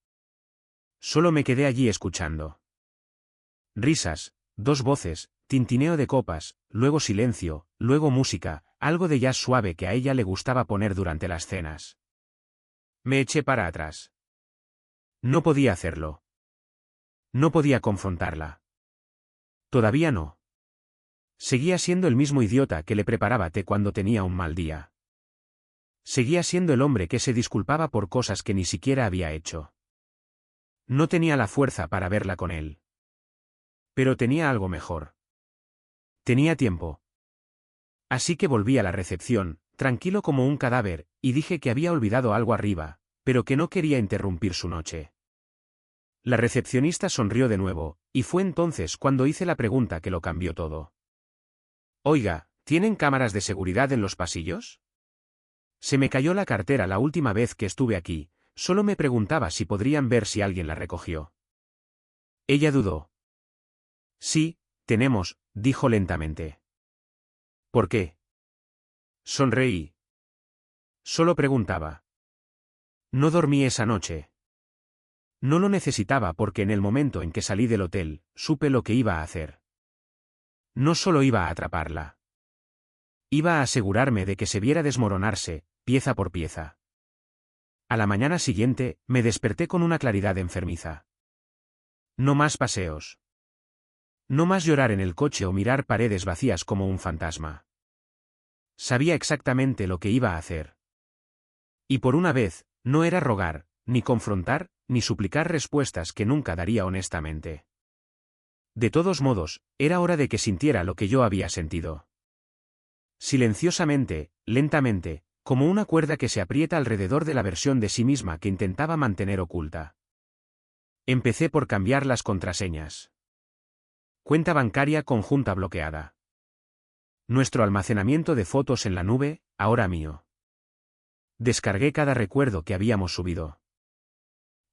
Solo me quedé allí escuchando. Risas, 2 voces, tintineo de copas, luego silencio, luego música, algo de jazz suave que a ella le gustaba poner durante las cenas. Me eché para atrás. No podía hacerlo. No podía confrontarla. Todavía no. Seguía siendo el mismo idiota que le preparaba té cuando tenía un mal día. Seguía siendo el hombre que se disculpaba por cosas que ni siquiera había hecho. No tenía la fuerza para verla con él. Pero tenía algo mejor. Tenía tiempo. Así que volví a la recepción, tranquilo como un cadáver, y dije que había olvidado algo arriba, pero que no quería interrumpir su noche. La recepcionista sonrió de nuevo, y fue entonces cuando hice la pregunta que lo cambió todo. Oiga, ¿tienen cámaras de seguridad en los pasillos? Se me cayó la cartera la última vez que estuve aquí, solo me preguntaba si podrían ver si alguien la recogió. Ella dudó. Sí, tenemos, dijo lentamente. ¿Por qué? Sonreí. Solo preguntaba. No dormí esa noche. No lo necesitaba porque en el momento en que salí del hotel, supe lo que iba a hacer. No solo iba a atraparla. Iba a asegurarme de que se viera desmoronarse, pieza por pieza. A la mañana siguiente, me desperté con una claridad enfermiza. No más paseos. No más llorar en el coche o mirar paredes vacías como un fantasma. Sabía exactamente lo que iba a hacer. Y por una vez, no era rogar, ni confrontar, ni suplicar respuestas que nunca daría honestamente. De todos modos, era hora de que sintiera lo que yo había sentido. Silenciosamente, lentamente, como una cuerda que se aprieta alrededor de la versión de sí misma que intentaba mantener oculta. Empecé por cambiar las contraseñas. Cuenta bancaria conjunta bloqueada. Nuestro almacenamiento de fotos en la nube, ahora mío. Descargué cada recuerdo que habíamos subido.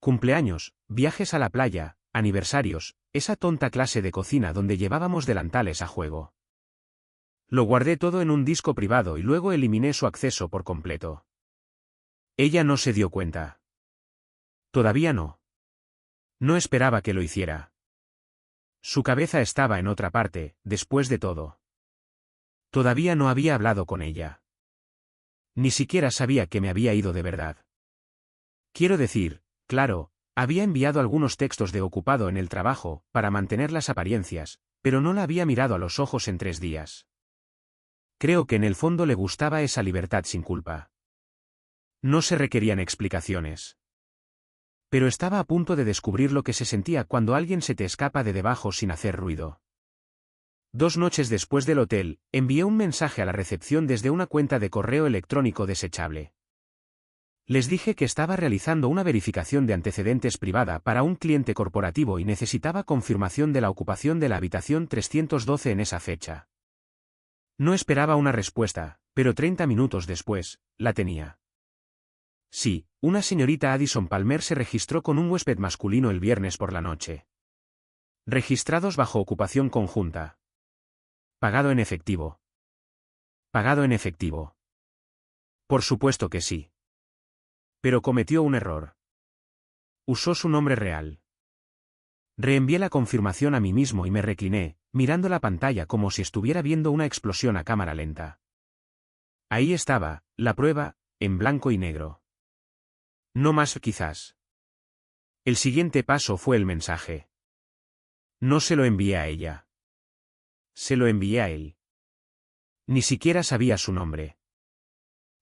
Cumpleaños, viajes a la playa, aniversarios, esa tonta clase de cocina donde llevábamos delantales a juego. Lo guardé todo en un disco privado y luego eliminé su acceso por completo. Ella no se dio cuenta. Todavía no. No esperaba que lo hiciera. Su cabeza estaba en otra parte, después de todo. Todavía no había hablado con ella. Ni siquiera sabía que me había ido de verdad. Quiero decir, claro, había enviado algunos textos de ocupado en el trabajo, para mantener las apariencias, pero no la había mirado a los ojos en 3 días. Creo que en el fondo le gustaba esa libertad sin culpa. No se requerían explicaciones. Pero estaba a punto de descubrir lo que se sentía cuando alguien se te escapa de debajo sin hacer ruido. 2 noches después del hotel, envié un mensaje a la recepción desde una cuenta de correo electrónico desechable. Les dije que estaba realizando una verificación de antecedentes privada para un cliente corporativo y necesitaba confirmación de la ocupación de la habitación 312 en esa fecha. No esperaba una respuesta, pero 30 minutos después, la tenía. Sí, una señorita Addison Palmer se registró con un huésped masculino el viernes por la noche. Registrados bajo ocupación conjunta. Pagado en efectivo. Pagado en efectivo. Por supuesto que sí. Pero cometió un error. Usó su nombre real. Reenvié la confirmación a mí mismo y me recliné, mirando la pantalla como si estuviera viendo una explosión a cámara lenta. Ahí estaba, la prueba, en blanco y negro. No más quizás. El siguiente paso fue el mensaje. No se lo envié a ella. Se lo envié a él. Ni siquiera sabía su nombre.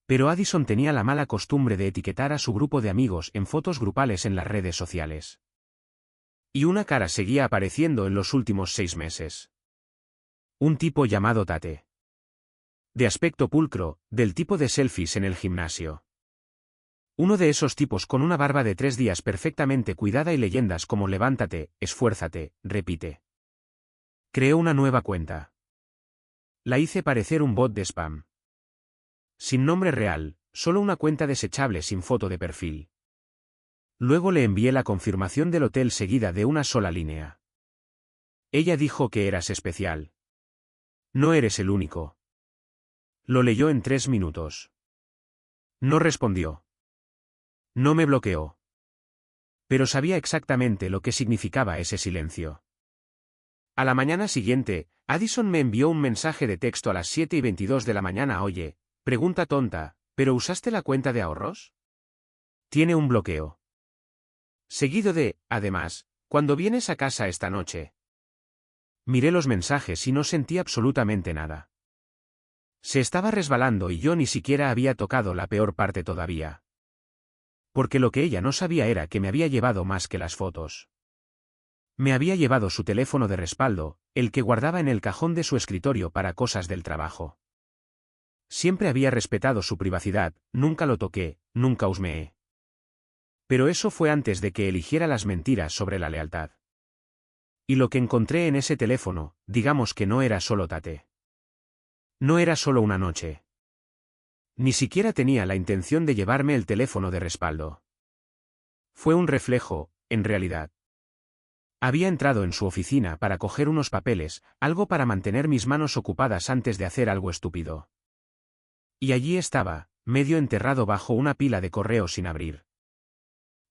Pero Addison tenía la mala costumbre de etiquetar a su grupo de amigos en fotos grupales en las redes sociales. Y una cara seguía apareciendo en los últimos 6 meses. Un tipo llamado Tate. De aspecto pulcro, del tipo de selfies en el gimnasio. Uno de esos tipos con una barba de 3 días perfectamente cuidada y leyendas como levántate, esfuérzate, repite. Creó una nueva cuenta. La hice parecer un bot de spam. Sin nombre real, solo una cuenta desechable sin foto de perfil. Luego le envié la confirmación del hotel seguida de una sola línea. Ella dijo que eras especial. No eres el único. Lo leyó en 3 minutos. No respondió. No me bloqueó. Pero sabía exactamente lo que significaba ese silencio. A la mañana siguiente, Addison me envió un mensaje de texto a las 7:22 de la mañana. Oye, pregunta tonta, ¿pero usaste la cuenta de ahorros? Tiene un bloqueo. Seguido de, además, ¿cuándo vienes a casa esta noche? Miré los mensajes y no sentí absolutamente nada. Se estaba resbalando y yo ni siquiera había tocado la peor parte todavía. Porque lo que ella no sabía era que me había llevado más que las fotos. Me había llevado su teléfono de respaldo, el que guardaba en el cajón de su escritorio para cosas del trabajo. Siempre había respetado su privacidad, nunca lo toqué, nunca husmeé. Pero eso fue antes de que eligiera las mentiras sobre la lealtad. Y lo que encontré en ese teléfono, digamos que no era solo Tate. No era solo una noche. Ni siquiera tenía la intención de llevarme el teléfono de respaldo. Fue un reflejo, en realidad. Había entrado en su oficina para coger unos papeles, algo para mantener mis manos ocupadas antes de hacer algo estúpido. Y allí estaba, medio enterrado bajo una pila de correos sin abrir.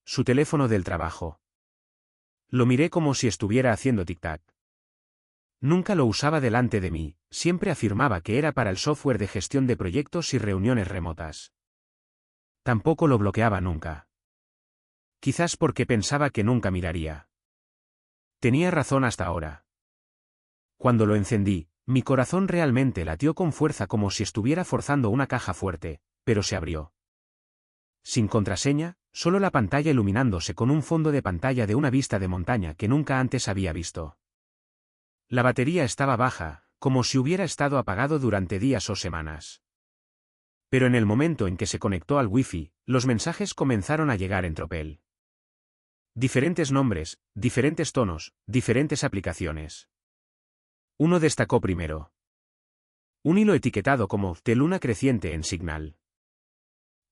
Su teléfono del trabajo. Lo miré como si estuviera haciendo tic-tac. Nunca lo usaba delante de mí, siempre afirmaba que era para el software de gestión de proyectos y reuniones remotas. Tampoco lo bloqueaba nunca. Quizás porque pensaba que nunca miraría. Tenía razón hasta ahora. Cuando lo encendí, mi corazón realmente latió con fuerza como si estuviera forzando una caja fuerte, pero se abrió. Sin contraseña, solo la pantalla iluminándose con un fondo de pantalla de una vista de montaña que nunca antes había visto. La batería estaba baja, como si hubiera estado apagado durante días o semanas. Pero en el momento en que se conectó al Wi-Fi, los mensajes comenzaron a llegar en tropel. Diferentes nombres, diferentes tonos, diferentes aplicaciones. Uno destacó primero. Un hilo etiquetado como de luna creciente en Signal.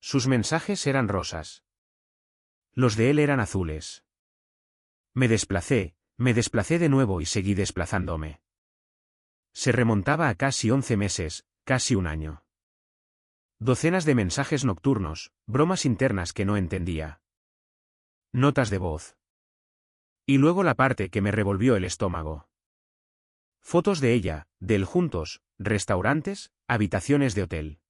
Sus mensajes eran rosas. Los de él eran azules. Me desplacé de nuevo y seguí desplazándome. Se remontaba a casi 11 meses, casi un año. Docenas de mensajes nocturnos, bromas internas que no entendía. Notas de voz. Y luego la parte que me revolvió el estómago. Fotos de ella, de él juntos, restaurantes, habitaciones de hotel.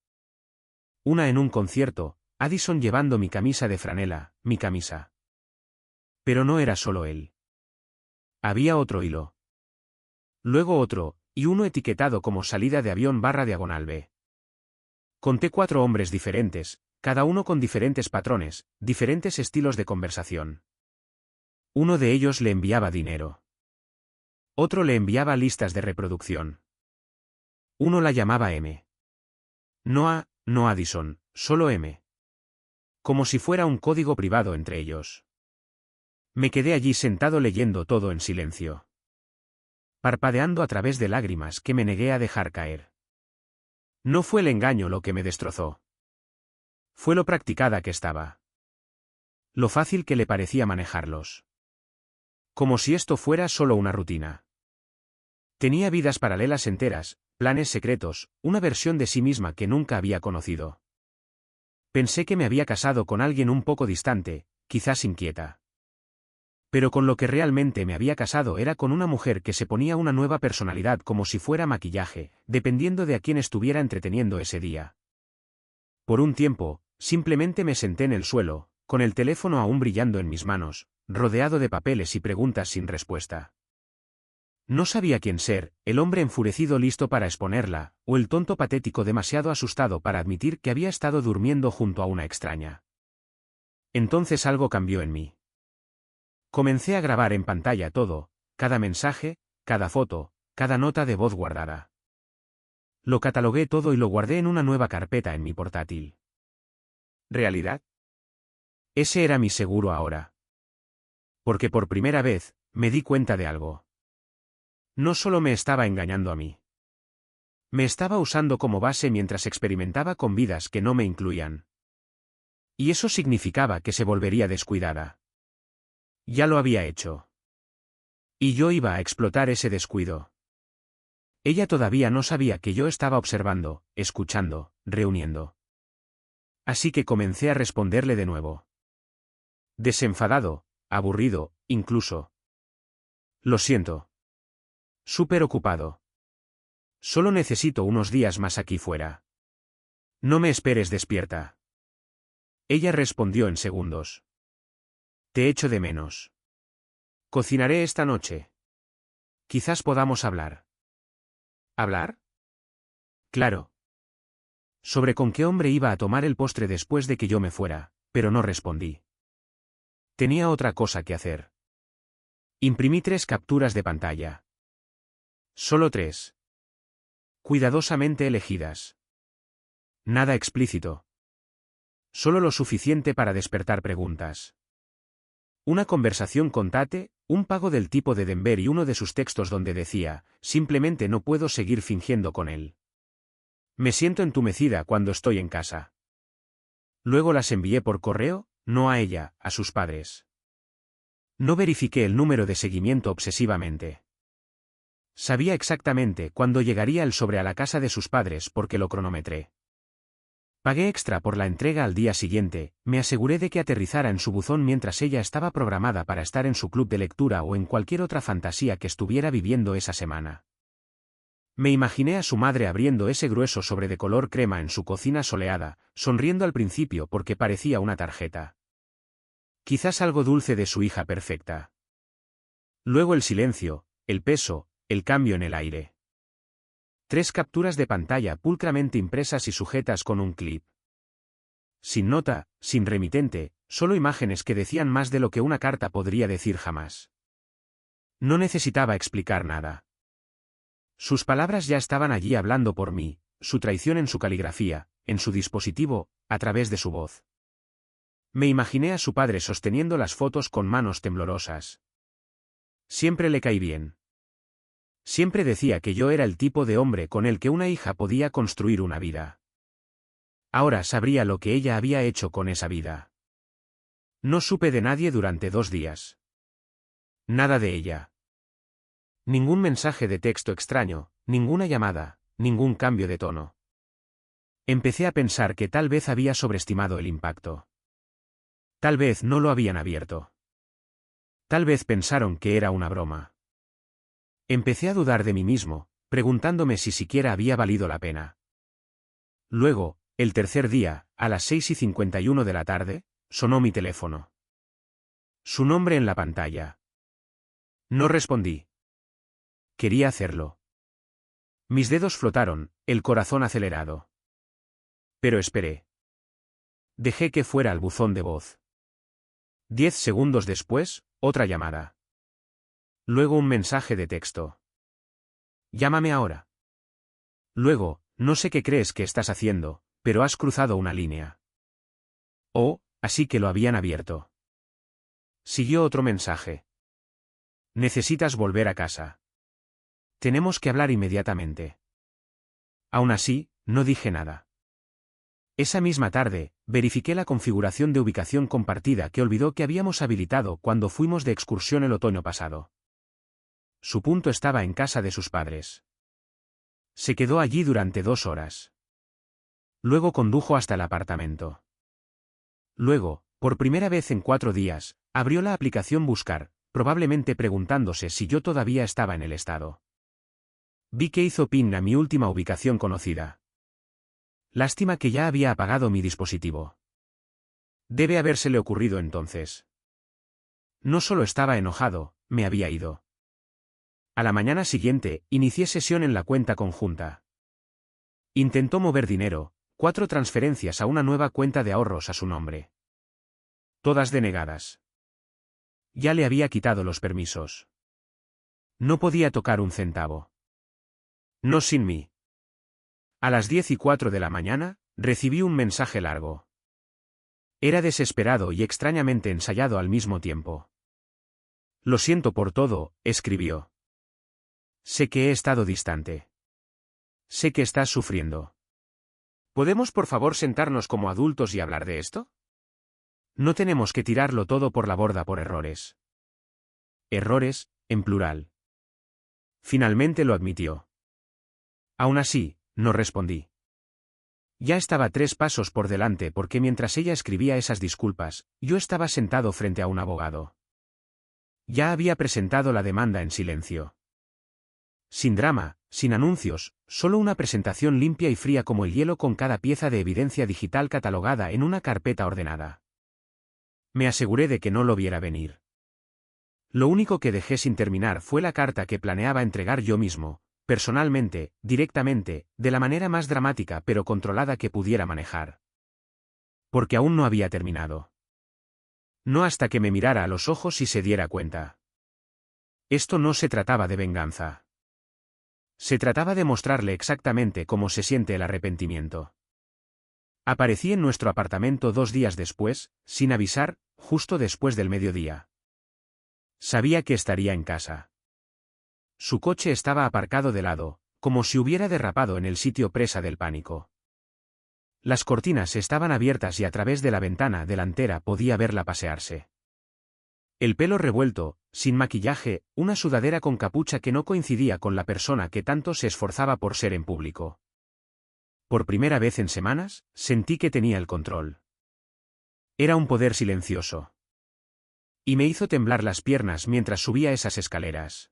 Una en un concierto, Addison llevando mi camisa de franela, mi camisa. Pero no era solo él. Había otro hilo. Luego otro, y uno etiquetado como salida de avión /diagonal B. Conté 4 hombres diferentes, cada uno con diferentes patrones, diferentes estilos de conversación. Uno de ellos le enviaba dinero. Otro le enviaba listas de reproducción. Uno la llamaba M. No Addison, solo M. Como si fuera un código privado entre ellos. Me quedé allí sentado leyendo todo en silencio. Parpadeando a través de lágrimas que me negué a dejar caer. No fue el engaño lo que me destrozó. Fue lo practicada que estaba. Lo fácil que le parecía manejarlos. Como si esto fuera solo una rutina. Tenía vidas paralelas enteras, planes secretos, una versión de sí misma que nunca había conocido. Pensé que me había casado con alguien un poco distante, quizás inquieta. Pero con lo que realmente me había casado era con una mujer que se ponía una nueva personalidad como si fuera maquillaje, dependiendo de a quién estuviera entreteniendo ese día. Por un tiempo, simplemente me senté en el suelo, con el teléfono aún brillando en mis manos, rodeado de papeles y preguntas sin respuesta. No sabía quién ser, el hombre enfurecido listo para exponerla, o el tonto patético demasiado asustado para admitir que había estado durmiendo junto a una extraña. Entonces algo cambió en mí. Comencé a grabar en pantalla todo, cada mensaje, cada foto, cada nota de voz guardada. Lo catalogué todo y lo guardé en una nueva carpeta en mi portátil. ¿Realidad? Ese era mi seguro ahora. Porque por primera vez, me di cuenta de algo. No solo me estaba engañando a mí. Me estaba usando como base mientras experimentaba con vidas que no me incluían. Y eso significaba que se volvería descuidada. Ya lo había hecho. Y yo iba a explotar ese descuido. Ella todavía no sabía que yo estaba observando, escuchando, reuniendo. Así que comencé a responderle de nuevo. Desenfadado, aburrido, incluso. Lo siento. Súper ocupado. Solo necesito unos días más aquí fuera. No me esperes despierta. Ella respondió en segundos. Te echo de menos. Cocinaré esta noche. Quizás podamos hablar. ¿Hablar? Claro. Sobre con qué hombre iba a tomar el postre después de que yo me fuera, pero no respondí. Tenía otra cosa que hacer. Imprimí 3 capturas de pantalla. Solo 3. Cuidadosamente elegidas. Nada explícito. Solo lo suficiente para despertar preguntas. Una conversación con Tate, un pago del tipo de Denver y uno de sus textos donde decía, simplemente no puedo seguir fingiendo con él. Me siento entumecida cuando estoy en casa. Luego las envié por correo, no a ella, a sus padres. No verifiqué el número de seguimiento obsesivamente. Sabía exactamente cuándo llegaría el sobre a la casa de sus padres porque lo cronometré. Pagué extra por la entrega al día siguiente, me aseguré de que aterrizara en su buzón mientras ella estaba programada para estar en su club de lectura o en cualquier otra fantasía que estuviera viviendo esa semana. Me imaginé a su madre abriendo ese grueso sobre de color crema en su cocina soleada, sonriendo al principio porque parecía una tarjeta. Quizás algo dulce de su hija perfecta. Luego el silencio, el peso, el cambio en el aire. 3 capturas de pantalla pulcramente impresas y sujetas con un clip. Sin nota, sin remitente, solo imágenes que decían más de lo que una carta podría decir jamás. No necesitaba explicar nada. Sus palabras ya estaban allí hablando por mí, su traición en su caligrafía, en su dispositivo, a través de su voz. Me imaginé a su padre sosteniendo las fotos con manos temblorosas. Siempre le caí bien. Siempre decía que yo era el tipo de hombre con el que una hija podía construir una vida. Ahora sabría lo que ella había hecho con esa vida. No supe de nadie durante 2 días. Nada de ella. Ningún mensaje de texto extraño, ninguna llamada, ningún cambio de tono. Empecé a pensar que tal vez había sobreestimado el impacto. Tal vez no lo habían abierto. Tal vez pensaron que era una broma. Empecé a dudar de mí mismo, preguntándome si siquiera había valido la pena. Luego, el tercer día, a las 6:51 de la tarde, sonó mi teléfono. Su nombre en la pantalla. No respondí. Quería hacerlo. Mis dedos flotaron, el corazón acelerado. Pero esperé. Dejé que fuera al buzón de voz. 10 segundos después, otra llamada. Luego un mensaje de texto. Llámame ahora. Luego, no sé qué crees que estás haciendo, pero has cruzado una línea. Oh, así que lo habían abierto. Siguió otro mensaje. Necesitas volver a casa. Tenemos que hablar inmediatamente. Aún así, no dije nada. Esa misma tarde, verifiqué la configuración de ubicación compartida que olvidó que habíamos habilitado cuando fuimos de excursión el otoño pasado. Su punto estaba en casa de sus padres. Se quedó allí durante 2 horas. Luego condujo hasta el apartamento. Luego, por primera vez en 4 días, abrió la aplicación Buscar, probablemente preguntándose si yo todavía estaba en el estado. Vi que hizo pin a mi última ubicación conocida. Lástima que ya había apagado mi dispositivo. Debe habérsele ocurrido entonces. No solo estaba enojado, me había ido. A la mañana siguiente, inicié sesión en la cuenta conjunta. Intentó mover dinero, 4 transferencias a una nueva cuenta de ahorros a su nombre. Todas denegadas. Ya le había quitado los permisos. No podía tocar un centavo. No sin mí. A las 10:04 de la mañana, recibí un mensaje largo. Era desesperado y extrañamente ensayado al mismo tiempo. Lo siento por todo, escribió. Sé que he estado distante. Sé que estás sufriendo. ¿Podemos por favor sentarnos como adultos y hablar de esto? No tenemos que tirarlo todo por la borda por errores. Errores, en plural. Finalmente lo admitió. Aún así, no respondí. Ya estaba 3 pasos por delante porque mientras ella escribía esas disculpas, yo estaba sentado frente a un abogado. Ya había presentado la demanda en silencio. Sin drama, sin anuncios, solo una presentación limpia y fría como el hielo con cada pieza de evidencia digital catalogada en una carpeta ordenada. Me aseguré de que no lo viera venir. Lo único que dejé sin terminar fue la carta que planeaba entregar yo mismo, personalmente, directamente, de la manera más dramática pero controlada que pudiera manejar. Porque aún no había terminado. No hasta que me mirara a los ojos y se diera cuenta. Esto no se trataba de venganza. Se trataba de mostrarle exactamente cómo se siente el arrepentimiento. Aparecí en nuestro apartamento 2 días después, sin avisar, justo después del mediodía. Sabía que estaría en casa. Su coche estaba aparcado de lado, como si hubiera derrapado en el sitio presa del pánico. Las cortinas estaban abiertas y a través de la ventana delantera podía verla pasearse. El pelo revuelto, sin maquillaje, una sudadera con capucha que no coincidía con la persona que tanto se esforzaba por ser en público. Por primera vez en semanas, sentí que tenía el control. Era un poder silencioso. Y me hizo temblar las piernas mientras subía esas escaleras.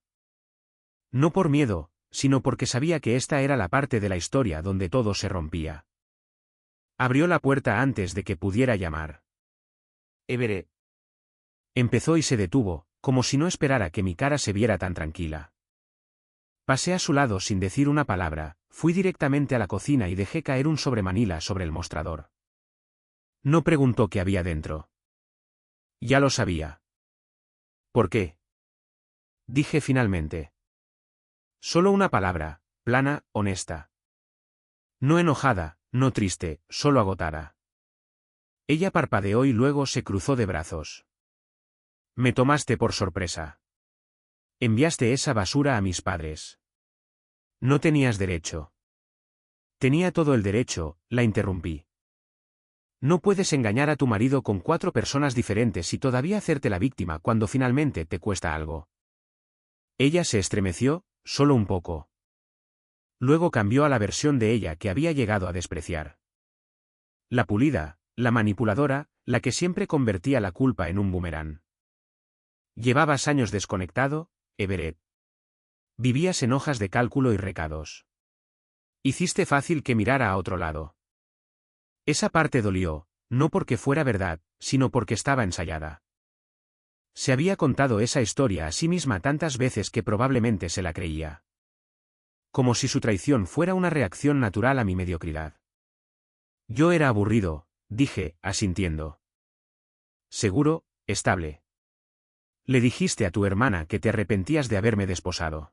No por miedo, sino porque sabía que esta era la parte de la historia donde todo se rompía. Abrió la puerta antes de que pudiera llamar. Everett. Empezó y se detuvo, como si no esperara que mi cara se viera tan tranquila. Pasé a su lado sin decir una palabra, fui directamente a la cocina y dejé caer un sobremanila sobre el mostrador. No preguntó qué había dentro. Ya lo sabía. ¿Por qué? Dije finalmente. Solo una palabra, plana, honesta. No enojada, no triste, solo agotada. Ella parpadeó y luego se cruzó de brazos. Me tomaste por sorpresa. Enviaste esa basura a mis padres. No tenías derecho. Tenía todo el derecho, la interrumpí. No puedes engañar a tu marido con 4 personas diferentes y todavía hacerte la víctima cuando finalmente te cuesta algo. Ella se estremeció, solo un poco. Luego cambió a la versión de ella que había llegado a despreciar. La pulida, la manipuladora, la que siempre convertía la culpa en un boomerang. Llevabas años desconectado, Everett. Vivías en hojas de cálculo y recados. Hiciste fácil que mirara a otro lado. Esa parte dolió, no porque fuera verdad, sino porque estaba ensayada. Se había contado esa historia a sí misma tantas veces que probablemente se la creía. Como si su traición fuera una reacción natural a mi mediocridad. Yo era aburrido, dije, asintiendo. Seguro, estable. Le dijiste a tu hermana que te arrepentías de haberme desposado.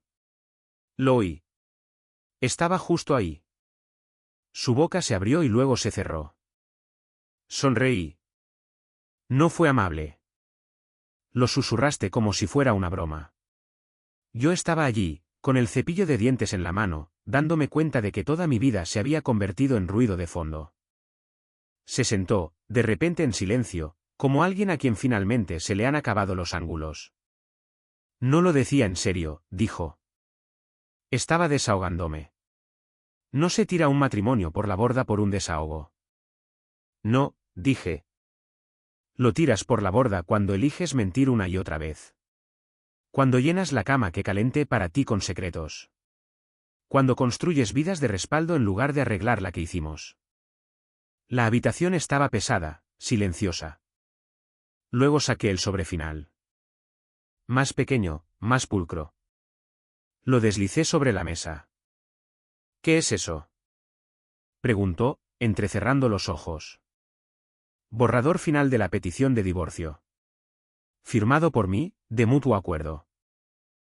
Lo oí. Estaba justo ahí. Su boca se abrió y luego se cerró. Sonreí. No fue amable. Lo susurraste como si fuera una broma. Yo estaba allí, con el cepillo de dientes en la mano, dándome cuenta de que toda mi vida se había convertido en ruido de fondo. Se sentó, de repente en silencio, como alguien a quien finalmente se le han acabado los ángulos. No lo decía en serio, dijo. Estaba desahogándome. No se tira un matrimonio por la borda por un desahogo. No, dije. Lo tiras por la borda cuando eliges mentir una y otra vez. Cuando llenas la cama que calenté para ti con secretos. Cuando construyes vidas de respaldo en lugar de arreglar la que hicimos. La habitación estaba pesada, silenciosa. Luego saqué el sobrefinal. Más pequeño, más pulcro. Lo deslicé sobre la mesa. ¿Qué es eso? Preguntó, entrecerrando los ojos. Borrador final de la petición de divorcio. Firmado por mí, de mutuo acuerdo.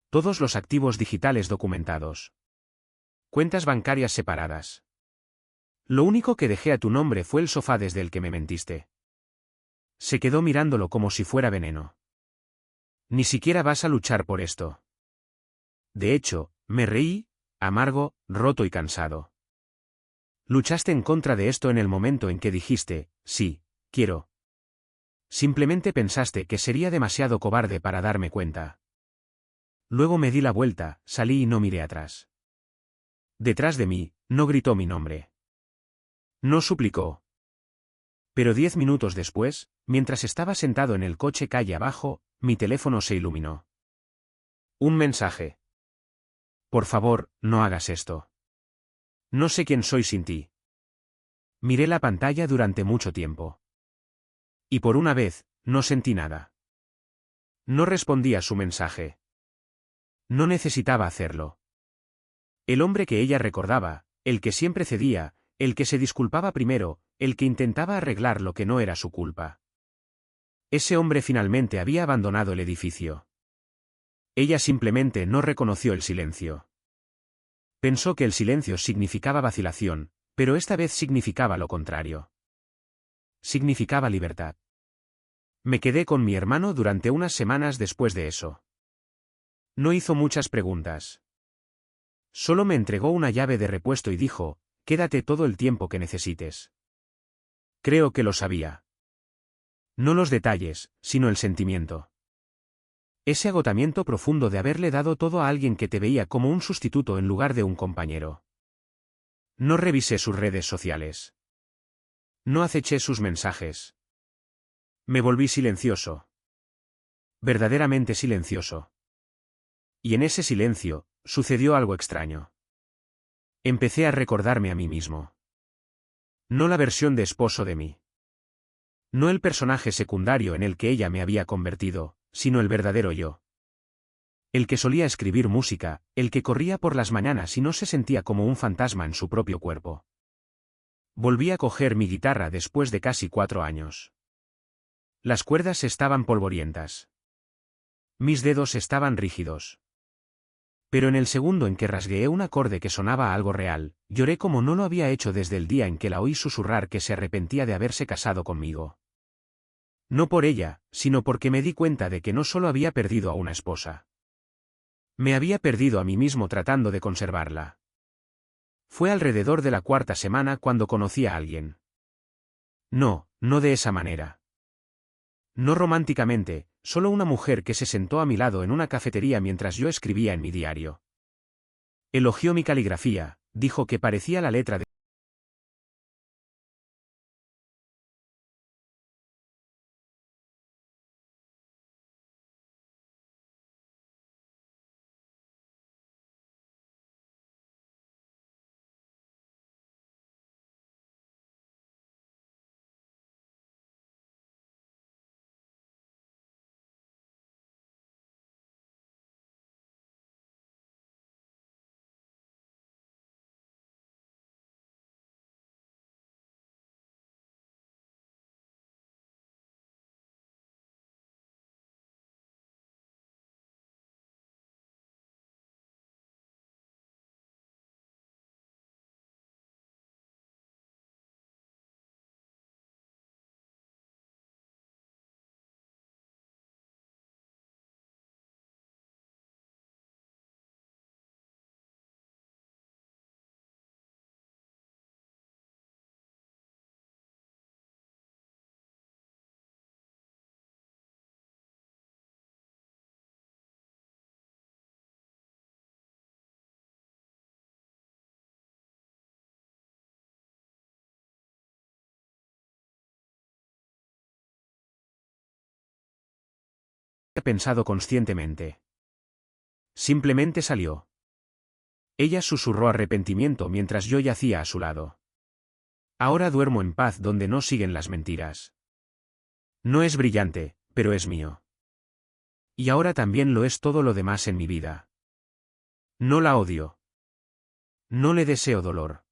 Todos los activos digitales documentados. Cuentas bancarias separadas. Lo único que dejé a tu nombre fue el sofá desde el que me mentiste. Se quedó mirándolo como si fuera veneno. Ni siquiera vas a luchar por esto. De hecho, me reí, amargo, roto y cansado. Luchaste en contra de esto en el momento en que dijiste, sí, quiero. Simplemente pensaste que sería demasiado cobarde para darme cuenta. Luego me di la vuelta, salí y no miré atrás. Detrás de mí, no gritó mi nombre. No suplicó. Pero 10 minutos después, mientras estaba sentado en el coche calle abajo, mi teléfono se iluminó. Un mensaje. Por favor, no hagas esto. No sé quién soy sin ti. Miré la pantalla durante mucho tiempo. Y por una vez, no sentí nada. No respondí a su mensaje. No necesitaba hacerlo. El hombre que ella recordaba, el que siempre cedía, el que se disculpaba primero, el que intentaba arreglar lo que no era su culpa. Ese hombre finalmente había abandonado el edificio. Ella simplemente no reconoció el silencio. Pensó que el silencio significaba vacilación, pero esta vez significaba lo contrario. Significaba libertad. Me quedé con mi hermano durante unas semanas después de eso. No hizo muchas preguntas. Solo me entregó una llave de repuesto y dijo, quédate todo el tiempo que necesites. Creo que lo sabía. No los detalles, sino el sentimiento. Ese agotamiento profundo de haberle dado todo a alguien que te veía como un sustituto en lugar de un compañero. No revisé sus redes sociales. No aceché sus mensajes. Me volví silencioso. Verdaderamente silencioso. Y en ese silencio, sucedió algo extraño. Empecé a recordarme a mí mismo. No la versión de esposo de mí. No el personaje secundario en el que ella me había convertido, sino el verdadero yo. El que solía escribir música, el que corría por las mañanas y no se sentía como un fantasma en su propio cuerpo. Volví a coger mi guitarra después de casi 4 años. Las cuerdas estaban polvorientas. Mis dedos estaban rígidos. Pero en el segundo en que rasgué un acorde que sonaba algo real, lloré como no lo había hecho desde el día en que la oí susurrar que se arrepentía de haberse casado conmigo. No por ella, sino porque me di cuenta de que no solo había perdido a una esposa. Me había perdido a mí mismo tratando de conservarla. Fue alrededor de la 4ª semana cuando conocí a alguien. No, no de esa manera. No románticamente, solo una mujer que se sentó a mi lado en una cafetería mientras yo escribía en mi diario. Elogió mi caligrafía, dijo que parecía la letra de... pensado conscientemente. Simplemente salió. Ella susurró arrepentimiento mientras yo yacía a su lado. Ahora duermo en paz donde no siguen las mentiras. No es brillante, pero es mío. Y ahora también lo es todo lo demás en mi vida. No la odio. No le deseo dolor.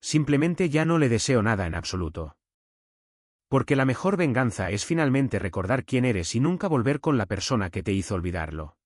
Simplemente ya no le deseo nada en absoluto. Porque la mejor venganza es finalmente recordar quién eres y nunca volver con la persona que te hizo olvidarlo.